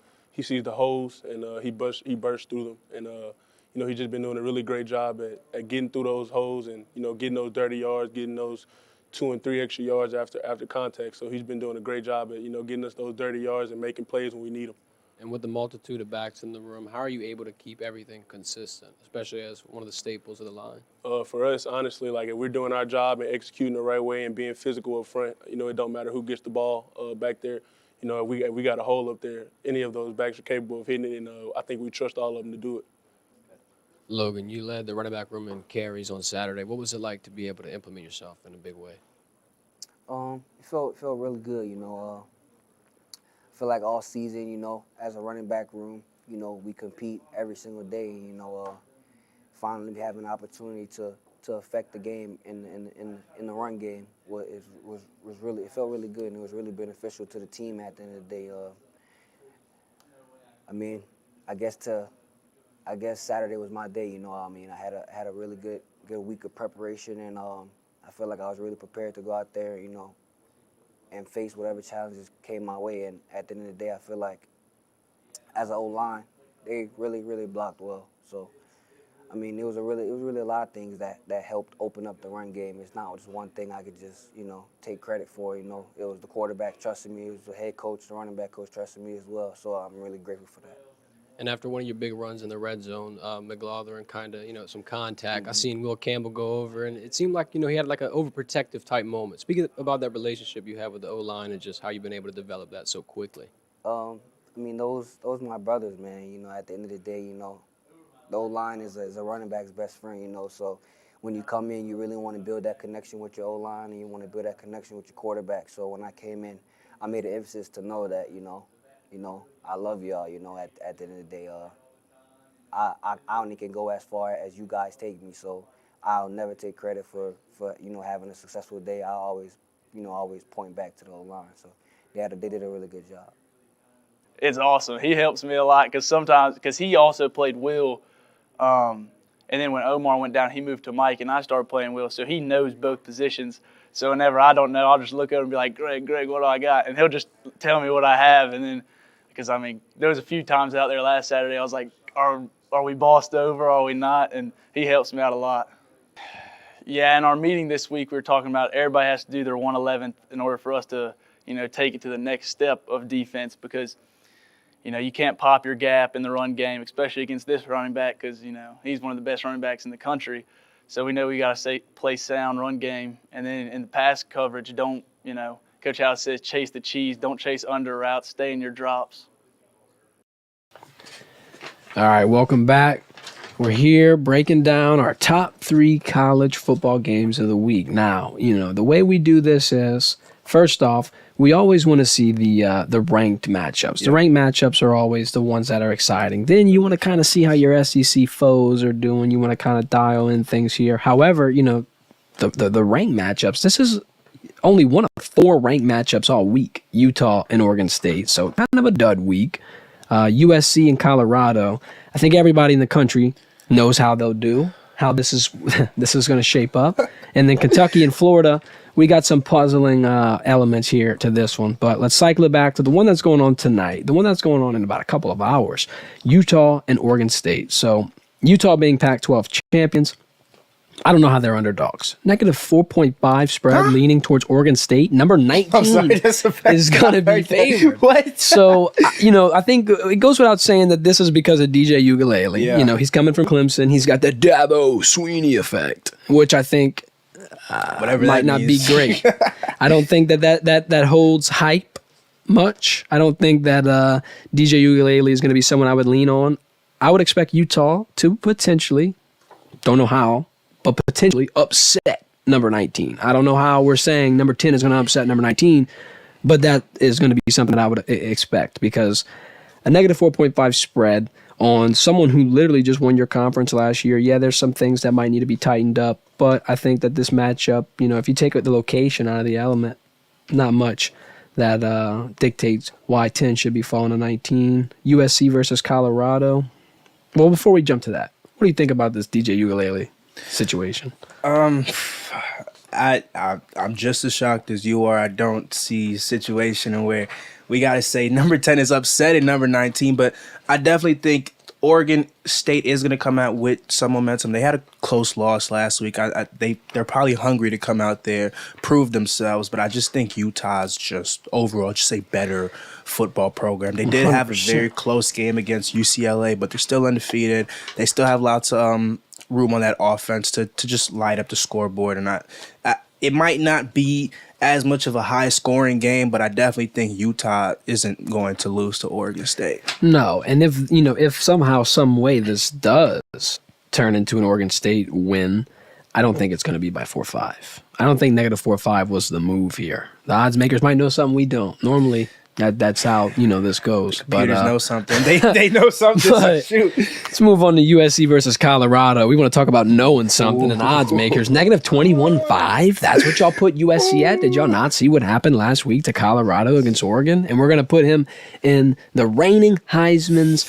holes, and he bursts through them, and he's just been doing a really great job at getting through those holes, and getting those dirty yards, getting those 2 and 3 extra yards after contact. So he's been doing a great job at getting us those dirty yards and making plays when we need them. And with the multitude of backs in the room, how are you able to keep everything consistent, especially as one of the staples of the line? For us, honestly, like, if we're doing our job and executing the right way and being physical up front, it don't matter who gets the ball back there. If we got a hole up there, any of those backs are capable of hitting it, and I think we trust all of them to do it. Logan, you led the running back room in carries on Saturday. What was it like to be able to implement yourself in a big way? It felt really good, I feel like all season, as a running back room, we compete every single day. Finally having an opportunity to affect the game in the run game was really, it felt really good, and it was really beneficial to the team at the end of the day. I guess Saturday was my day. I had a really good week of preparation, and I feel like I was really prepared to go out there, and face whatever challenges came my way. And at the end of the day, I feel like as an O-line, they really, really blocked well. So, it was really a lot of things that helped open up the run game. It's not just one thing I could just, take credit for. It was the quarterback trusting me. It was the head coach, the running back coach trusting me as well. So I'm really grateful for that. And after one of your big runs in the red zone, McLaughlin kind of, some contact. I seen Will Campbell go over, and it seemed like, he had like an overprotective type moment. Speaking about that relationship you have with the O-line and just how you've been able to develop that so quickly. Those my brothers, man. At the end of the day, the O-line is a running back's best friend, So when you come in, you really want to build that connection with your O-line, and you want to build that connection with your quarterback. So when I came in, I made an emphasis to know that, I love y'all, at the end of the day. I only can go as far as you guys take me, so I'll never take credit for having a successful day. I always point back to the O-line. So they did a really good job. It's awesome. He helps me a lot because he also played Will, and then when Omar went down, he moved to Mike, and I started playing Will, so he knows both positions. So whenever I don't know, I'll just look over and be like, Greg, what do I got? And he'll just tell me what I have, and then because, there was a few times out there last Saturday I was like, are we bossed over? Are we not? And he helps me out a lot. Yeah, in our meeting this week, we were talking about everybody has to do their 1/11th in order for us to, take it to the next step of defense, because, you can't pop your gap in the run game, especially against this running back, because, he's one of the best running backs in the country. So we know we got to play sound run game. And then in the pass coverage, don't, Coach House says chase the cheese. Don't chase under routes. Stay in your drops. All right, welcome back. We're here breaking down our top 3 college football games of the week. Now, the way we do this is, first off, we always want to see the ranked matchups. The ranked matchups are always the ones that are exciting. Then you want to kind of see how your SEC foes are doing. You want to kind of dial in things here. However, the ranked matchups, this is only one of 4 ranked matchups all week, Utah and Oregon State. So kind of a dud week. USC and Colorado. I think everybody in the country knows how they'll do, how this is going to shape up. And then Kentucky and Florida, we got some puzzling elements here to this one. But let's cycle it back to the one that's going on tonight, the one that's going on in about a couple of hours, Utah and Oregon State. So Utah being Pac-12 champions, I don't know how they're underdogs. Negative 4.5 spread leaning towards Oregon State. Number 19 is going to be favored. What? So, I think it goes without saying that this is because of DJ Ukulele. Yeah. He's coming from Clemson. He's got the Dabo Sweeney effect, which I think might not be great. I don't think that holds hype much. I don't think that DJ Ukulele is going to be someone I would lean on. I would expect Utah to potentially, don't know how, but potentially upset number 19. I don't know how we're saying number 10 is going to upset number 19, but that is going to be something that I would expect, because a negative 4.5 spread on someone who literally just won your conference last year, yeah, there's some things that might need to be tightened up, but I think that this matchup, if you take the location out of the element, not much that dictates why 10 should be falling to 19. USC versus Colorado. Well, before we jump to that, what do you think about this DJ Ukulele situation? I'm just as shocked as you are. I don't see a situation where we got to say number 10 is upsetting number 19, but I definitely think Oregon State is going to come out with some momentum. They had a close loss last week. They're probably hungry to come out there, prove themselves, but I just think Utah's just overall just a better football program. They did have a very close game against UCLA, but they're still undefeated. They still have lots of room on that offense to just light up the scoreboard, and it might not be as much of a high scoring game, but I definitely think Utah isn't going to lose to Oregon State. No, and if somehow, some way this does turn into an Oregon State win, I don't think it's going to be by 4-5. I don't think negative 4-5 was the move here. The odds makers might know something we don't. Normally, that's how this goes. Computers know something. They know something. So shoot. Let's move on to USC versus Colorado. We want to talk about knowing something and odds makers. Negative 21.5. That's what y'all put USC at. Did y'all not see what happened last week to Colorado against Oregon? And we're going to put him in the reigning Heisman's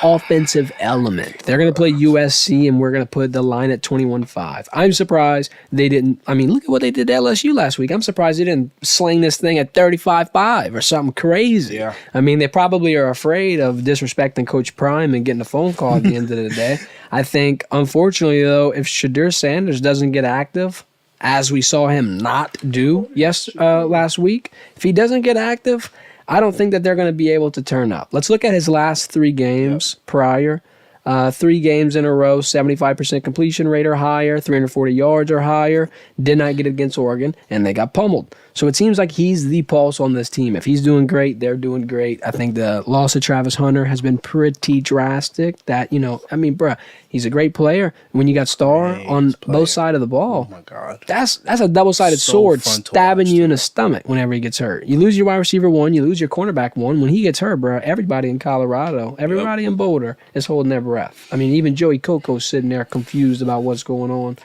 offensive element. They're going to play USC, and we're going to put the line at 21.5. I'm surprised they didn't. I mean, look at what they did to LSU last week. I'm surprised they didn't sling this thing at 35.5 or something crazy. Yeah. I mean, they probably are afraid of disrespecting Coach Prime and getting a phone call at the end of the day. I think, unfortunately, though, if Shadur Sanders doesn't get active, as we saw him not do last week, if he doesn't get active, I don't think that they're going to be able to turn up. Let's look at his last 3 games prior. 3 games in a row, 75% completion rate or higher, 340 yards or higher. Did not get it against Oregon, and they got pummeled. So it seems like he's the pulse on this team. If he's doing great, they're doing great. I think the loss of Travis Hunter has been pretty drastic. That, bruh, he's a great player. When you got Star on both sides of the ball, oh my God, that's a double-sided sword stabbing you in the stomach whenever he gets hurt. You lose your wide receiver 1, you lose your cornerback 1. When he gets hurt, bruh, everybody in Colorado, everybody in Boulder is holding their breath. I mean, even Joey Coco's sitting there confused about what's going on.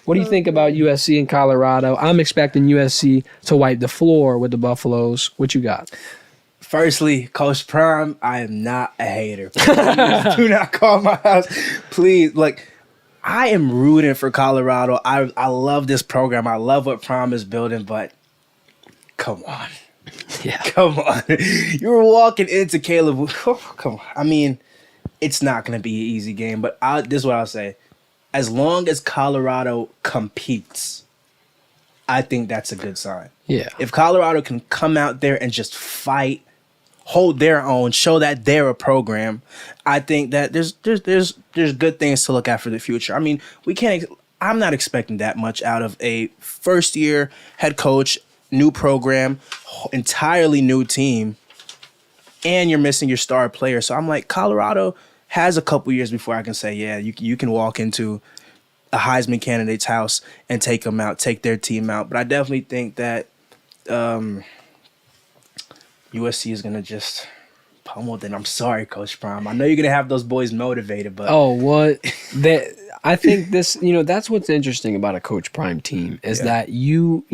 What do you think about USC and Colorado? I'm expecting USC to wipe the floor with the Buffaloes. What you got? Firstly, Coach Prime, I am not a hater. Please do not call my house. Please, I am rooting for Colorado. I love this program. I love what Prime is building, but come on. Yeah. Come on. You were walking into Caleb. Oh, come on. I mean, it's not going to be an easy game, but this is what I'll say. As long as Colorado competes, I think that's a good sign. Yeah. If Colorado can come out there and just fight, hold their own, show that they're a program, I think that there's good things to look at for the future. I mean, I'm not expecting that much out of a first-year head coach, new program, entirely new team, and you're missing your star player. So I'm like, Colorado has a couple years before I can say, yeah, you can walk into a Heisman candidate's house and take them out, take their team out. But I definitely think that USC is going to just pummel them. I'm sorry, Coach Prime. I know you're going to have those boys motivated, but... Oh, what? I think this, that's what's interesting about a Coach Prime team is that you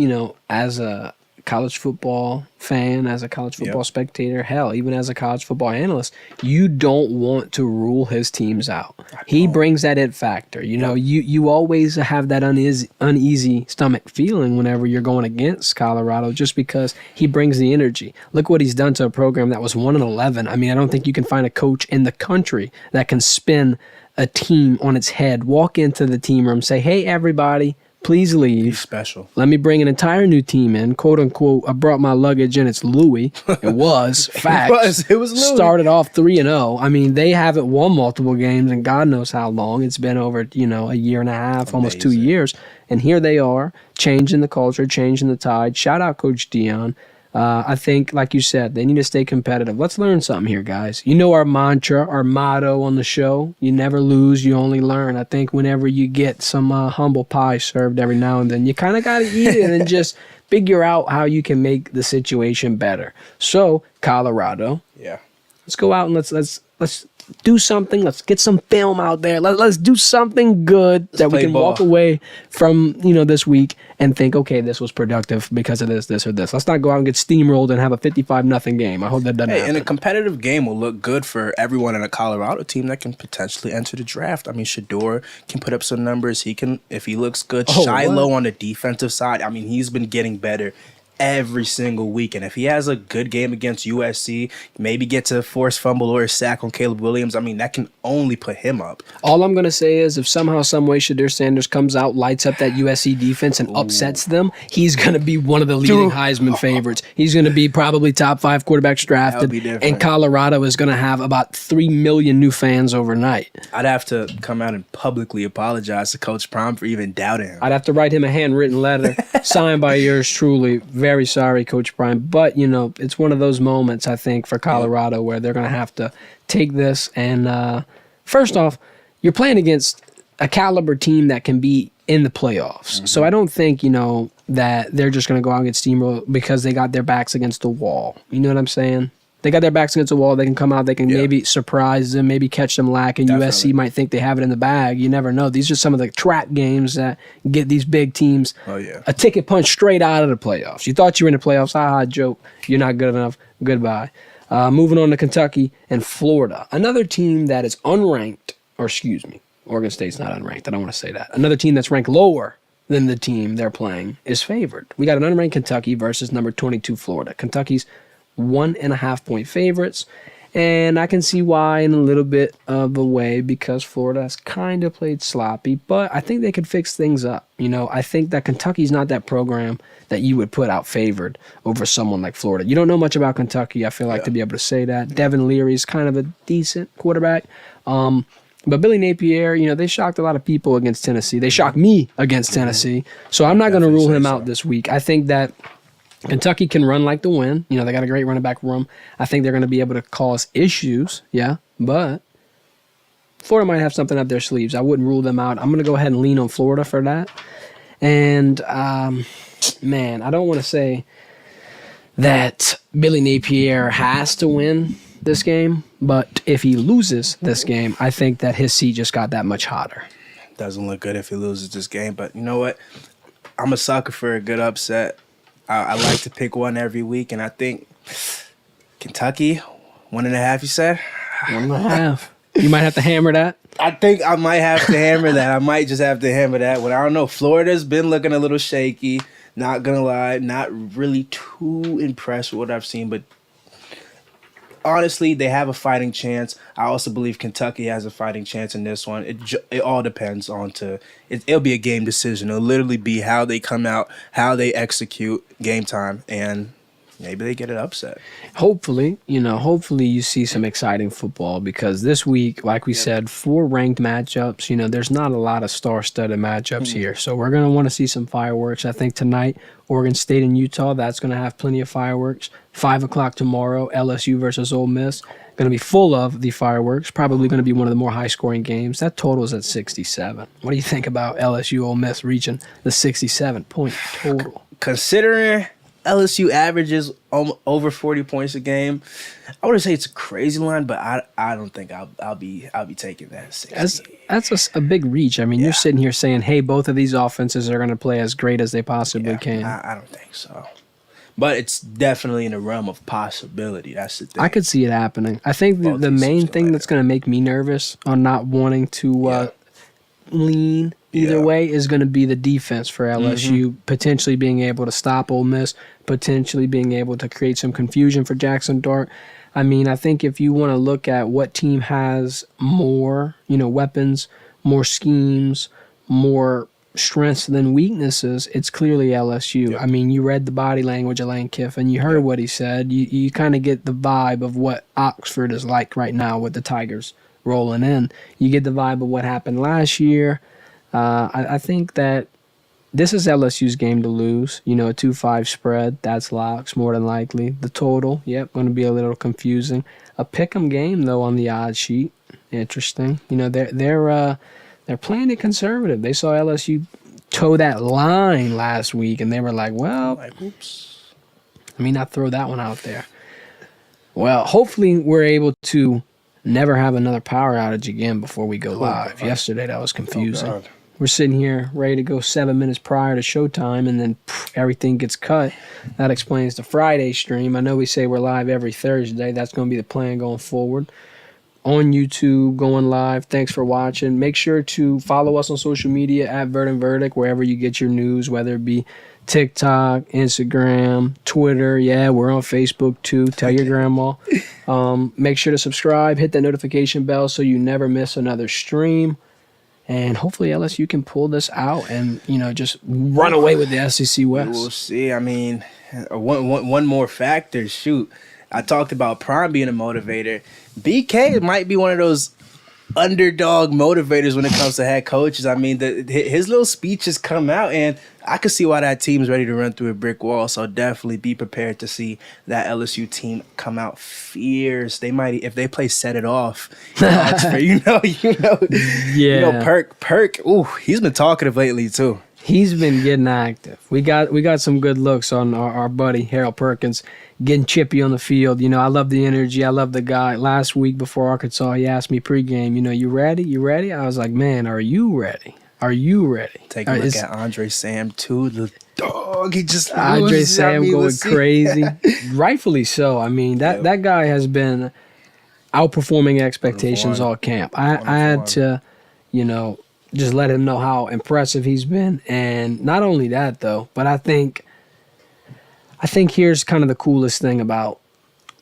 as a college football fan, as a college football spectator, hell, even as a college football analyst, you don't want to rule his teams out. He brings that it factor. You always have that uneasy stomach feeling whenever you're going against Colorado just because he brings the energy. Look what he's done to a program that was 1-11. I mean, I don't think you can find a coach in the country that can spin a team on its head, walk into the team room, say, hey, everybody, please leave. He's special. Let me bring an entire new team in, quote unquote. I brought my luggage and it's Louis. It was facts. It was Louis. Started off 3-0. I mean, they haven't won multiple games in God knows how long. It's been over, a year and a half, almost 2 years. And here they are, changing the culture, changing the tide. Shout out Coach Dion. I think, like you said, they need to stay competitive. Let's learn something here, guys. Our mantra, our motto on the show, you never lose, you only learn. I think whenever you get some humble pie served every now and then, you kind of got to eat it and just figure out how you can make the situation better. So, Colorado, let's go out and let's do something. Let's get some film out there. Let's do something good that we can walk away from, this week and think, okay, this was productive because of this, or this. Let's not go out and get steamrolled and have a 55-0 game. I hope that doesn't happen. And a competitive game will look good for everyone in a Colorado team that can potentially enter the draft. I mean, Shador can put up some numbers. He can, if he looks good. Shiloh on the defensive side, I mean, he's been getting better every single week. And if he has a good game against USC, maybe gets a forced fumble or a sack on Caleb Williams, I mean, that can only put him up. All I'm going to say is if somehow, some way, Shedeur Sanders comes out, lights up that USC defense and upsets them, he's going to be one of the leading Heisman favorites. He's going to be probably top 5 quarterbacks drafted. And Colorado is going to have about 3 million new fans overnight. I'd have to come out and publicly apologize to Coach Prime for even doubting him. I'd have to write him a handwritten letter signed by yours truly. Very sorry, Coach Prime. But, it's one of those moments, I think, for Colorado where they're going to have to take this. And first off, you're playing against a caliber team that can be in the playoffs. Mm-hmm. So I don't think, that they're just going to go out and get steamrolled because they got their backs against the wall. You know what I'm saying? They got their backs against the wall. They can come out. They can maybe surprise them, maybe catch them lacking. USC might think they have it in the bag. You never know. These are some of the trap games that get these big teams a ticket punch straight out of the playoffs. You thought you were in the playoffs. Ha-ha, joke. You're not good enough. Goodbye. Moving on to Kentucky and Florida. Another team that is unranked, Oregon State's not unranked. I don't want to say that. Another team that's ranked lower than the team they're playing is favored. We got an unranked Kentucky versus number 22 Florida. Kentucky's 1.5-point favorites, and I can see why in a little bit of a way because Florida has kind of played sloppy, but I think they could fix things up. I think that Kentucky's not that program that you would put out favored over someone like Florida. You don't know much about Kentucky, I feel like, to be able to say that. Devin Leary's kind of a decent quarterback. But Billy Napier, they shocked a lot of people against Tennessee. They shocked me against Tennessee, so I'm not going to rule him out this week. I think that Kentucky can run like the wind. They got a great running back room. I think they're going to be able to cause issues, but Florida might have something up their sleeves. I wouldn't rule them out. I'm going to go ahead and lean on Florida for that. And, I don't want to say that Billy Napier has to win this game, but if he loses this game, I think that his seat just got that much hotter. Doesn't look good if he loses this game, but you know what? I'm a sucker for a good upset. I like to pick one every week, and I think Kentucky, 1.5, you said? 1.5. You might have to hammer that. I think I might have to hammer that. I might just have to hammer that one. I don't know. Florida's been looking a little shaky. Not going to lie. Not really too impressed with what I've seen, but honestly, they have a fighting chance. I also believe Kentucky has a fighting chance in this one. It all depends on it'll be a game decision. It'll literally be how they come out, how they execute game time, and Maybe they get it upset. Hopefully you see some exciting football because this week, like we said, 4 ranked matchups. There's not a lot of star-studded matchups here. So we're going to want to see some fireworks. I think tonight, Oregon State and Utah, that's going to have plenty of fireworks. 5 o'clock tomorrow, LSU versus Ole Miss. Going to be full of the fireworks. Probably going to be one of the more high-scoring games. That total is at 67. What do you think about LSU Ole Miss reaching the 67-point total? Considering LSU averages over 40 points a game, I wouldn't say it's a crazy line, but I don't think I'll be taking that 60. That's a big reach. I mean, you're sitting here saying, hey, both of these offenses are going to play as great as they possibly can. I don't think so. But it's definitely in the realm of possibility. That's the thing. I could see it happening. I think the main thing that's going to make me nervous on not wanting to lean either way is going to be the defense for LSU, potentially being able to stop Ole Miss, potentially being able to create some confusion for Jackson Dart. I mean, I think if you want to look at what team has more, weapons, more schemes, more strengths than weaknesses, it's clearly LSU. Yep. I mean, you read the body language of Lane Kiffin. You heard what he said. You kind of get the vibe of what Oxford is like right now with the Tigers rolling in. You get the vibe of what happened last year. I think that this is LSU's game to lose. A 2-5 spread, that's locks more than likely. The total, going to be a little confusing. A pick'em game though on the odds sheet, interesting. They're playing it conservative. They saw LSU toe that line last week, and they were like, well, oops. Let me not throw that one out there. Well, hopefully we're able to never have another power outage again before we go live. Yesterday, that was confusing. We're sitting here ready to go 7 minutes prior to showtime, and then everything gets cut. That explains the Friday stream. I know we say we're live every Thursday. That's going to be the plan going forward. On YouTube, going live. Thanks for watching. Make sure to follow us on social media at Verdin Verdict, wherever you get your news, whether it be TikTok, Instagram, Twitter. Yeah, we're on Facebook too. Tell your grandma. Make sure to subscribe, hit that notification bell so you never miss another stream. And hopefully LSU can pull this out and, just run away with the SEC West. We'll see. I mean, one more factor. Shoot. I talked about Prime being a motivator. BK might be one of those underdog motivators when it comes to head coaches. I mean, his little speeches come out, and I could see why that team's ready to run through a brick wall. So definitely be prepared to see that LSU team come out fierce. They might, if they play Set It Off, Oxford, Perk. Ooh, he's been talkative lately too. He's been getting active. We got some good looks on our buddy Harold Perkins getting chippy on the field. I love the energy. I love the guy. Last week before Arkansas, he asked me pregame, you ready? You ready? I was like, man, are you ready? Are you ready? Take a look at Andre Sam too. The dog, he just Andre Sam going crazy. Rightfully so. I mean, that guy has been outperforming expectations all camp. I had to, just let him know how impressive he's been. And not only that, though, but I think here's kind of the coolest thing about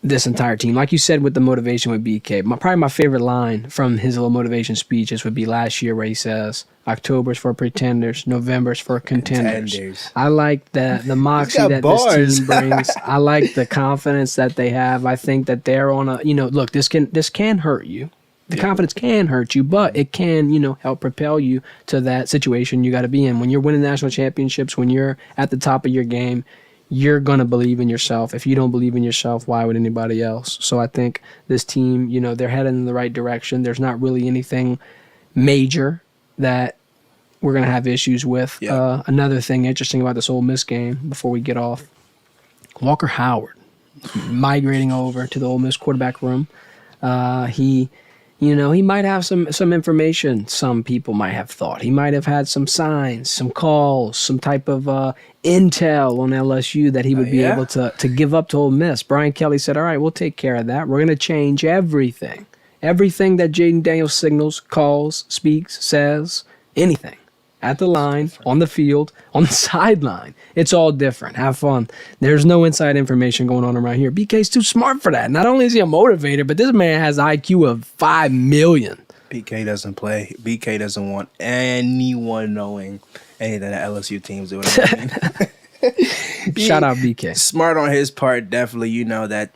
this entire team. Like you said with the motivation with BK, probably my favorite line from his little motivation speeches would be last year where he says, October's for pretenders, November's for contenders. I like the moxie that this team brings. I like the confidence that they have. I think that they're on a, look, this can hurt you. The confidence can hurt you, but it can, help propel you to that situation you got to be in. When you're winning national championships, when you're at the top of your game, you're going to believe in yourself. If you don't believe in yourself, why would anybody else? So I think this team, they're heading in the right direction. There's not really anything major that we're going to have issues with. Yeah. Another thing interesting about this Ole Miss game before we get off, Walker Howard migrating over to the Ole Miss quarterback room. He might have some information some people might have thought. He might have had some signs, some calls, some type of intel on LSU that he would be able to give up to Ole Miss. Brian Kelly said, all right, we'll take care of that. We're going to change everything. Everything that Jaden Daniels signals, calls, speaks, says, anything. At the line, on the field, on the sideline. It's all different. Have fun. There's no inside information going on around here. BK's too smart for that. Not only is he a motivator, but this man has IQ of 5 million. BK doesn't play. BK doesn't want anyone knowing anything that LSU team's doing. Shout out BK. Smart on his part, definitely. You know that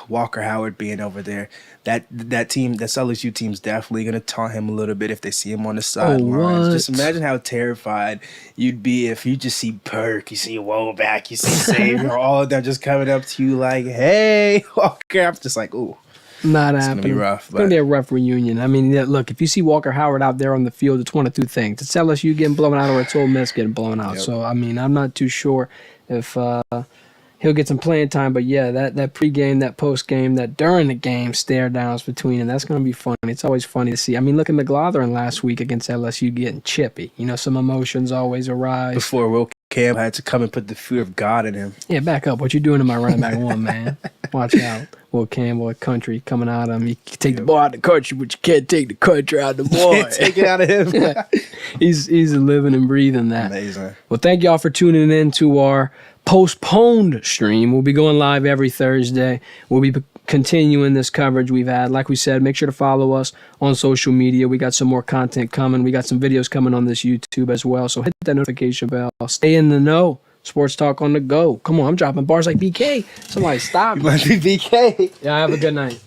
Walker Howard being over there, that team, that LSU team's definitely gonna taunt him a little bit if they see him on the sidelines. Just imagine how terrified you'd be if you just see Perk, you see Woback, you see Xavier, all of them just coming up to you like, "Hey, Walker." I'm just like, ooh. Not It's happening. gonna be rough. It's gonna be a rough reunion. I mean, look, if you see Walker Howard out there on the field, it's one of two things: it's LSU getting blown out, or it's Ole Miss getting blown out. Yep. So, I mean, I'm not too sure if he'll get some playing time. But yeah, that pregame, that postgame, that during the game stare downs between them, that's gonna be funny. It's always funny to see. I mean, look at McLaughlin last week against LSU getting chippy. You know, some emotions always arise. Before Will Cam had to come and put the fear of God in him. Yeah, back up. What you doing to my running back one, man? Watch out. Will Campbell, country coming out of him. You can take the ball out of the country, but you can't take the country out of the boy. Can't take it out of him. He's living and breathing that. Amazing. Well, thank y'all for tuning in to our postponed stream. We'll be going live every Thursday. We'll be continuing this coverage we've had. Like we said, make sure to follow us on social media. We got some more content coming. We got some videos coming on this YouTube as well. So hit that notification bell. Stay in the know. Sports Talk on the go. Come on, I'm dropping bars like BK. Somebody stop me. Might be BK. Yeah, have a good night.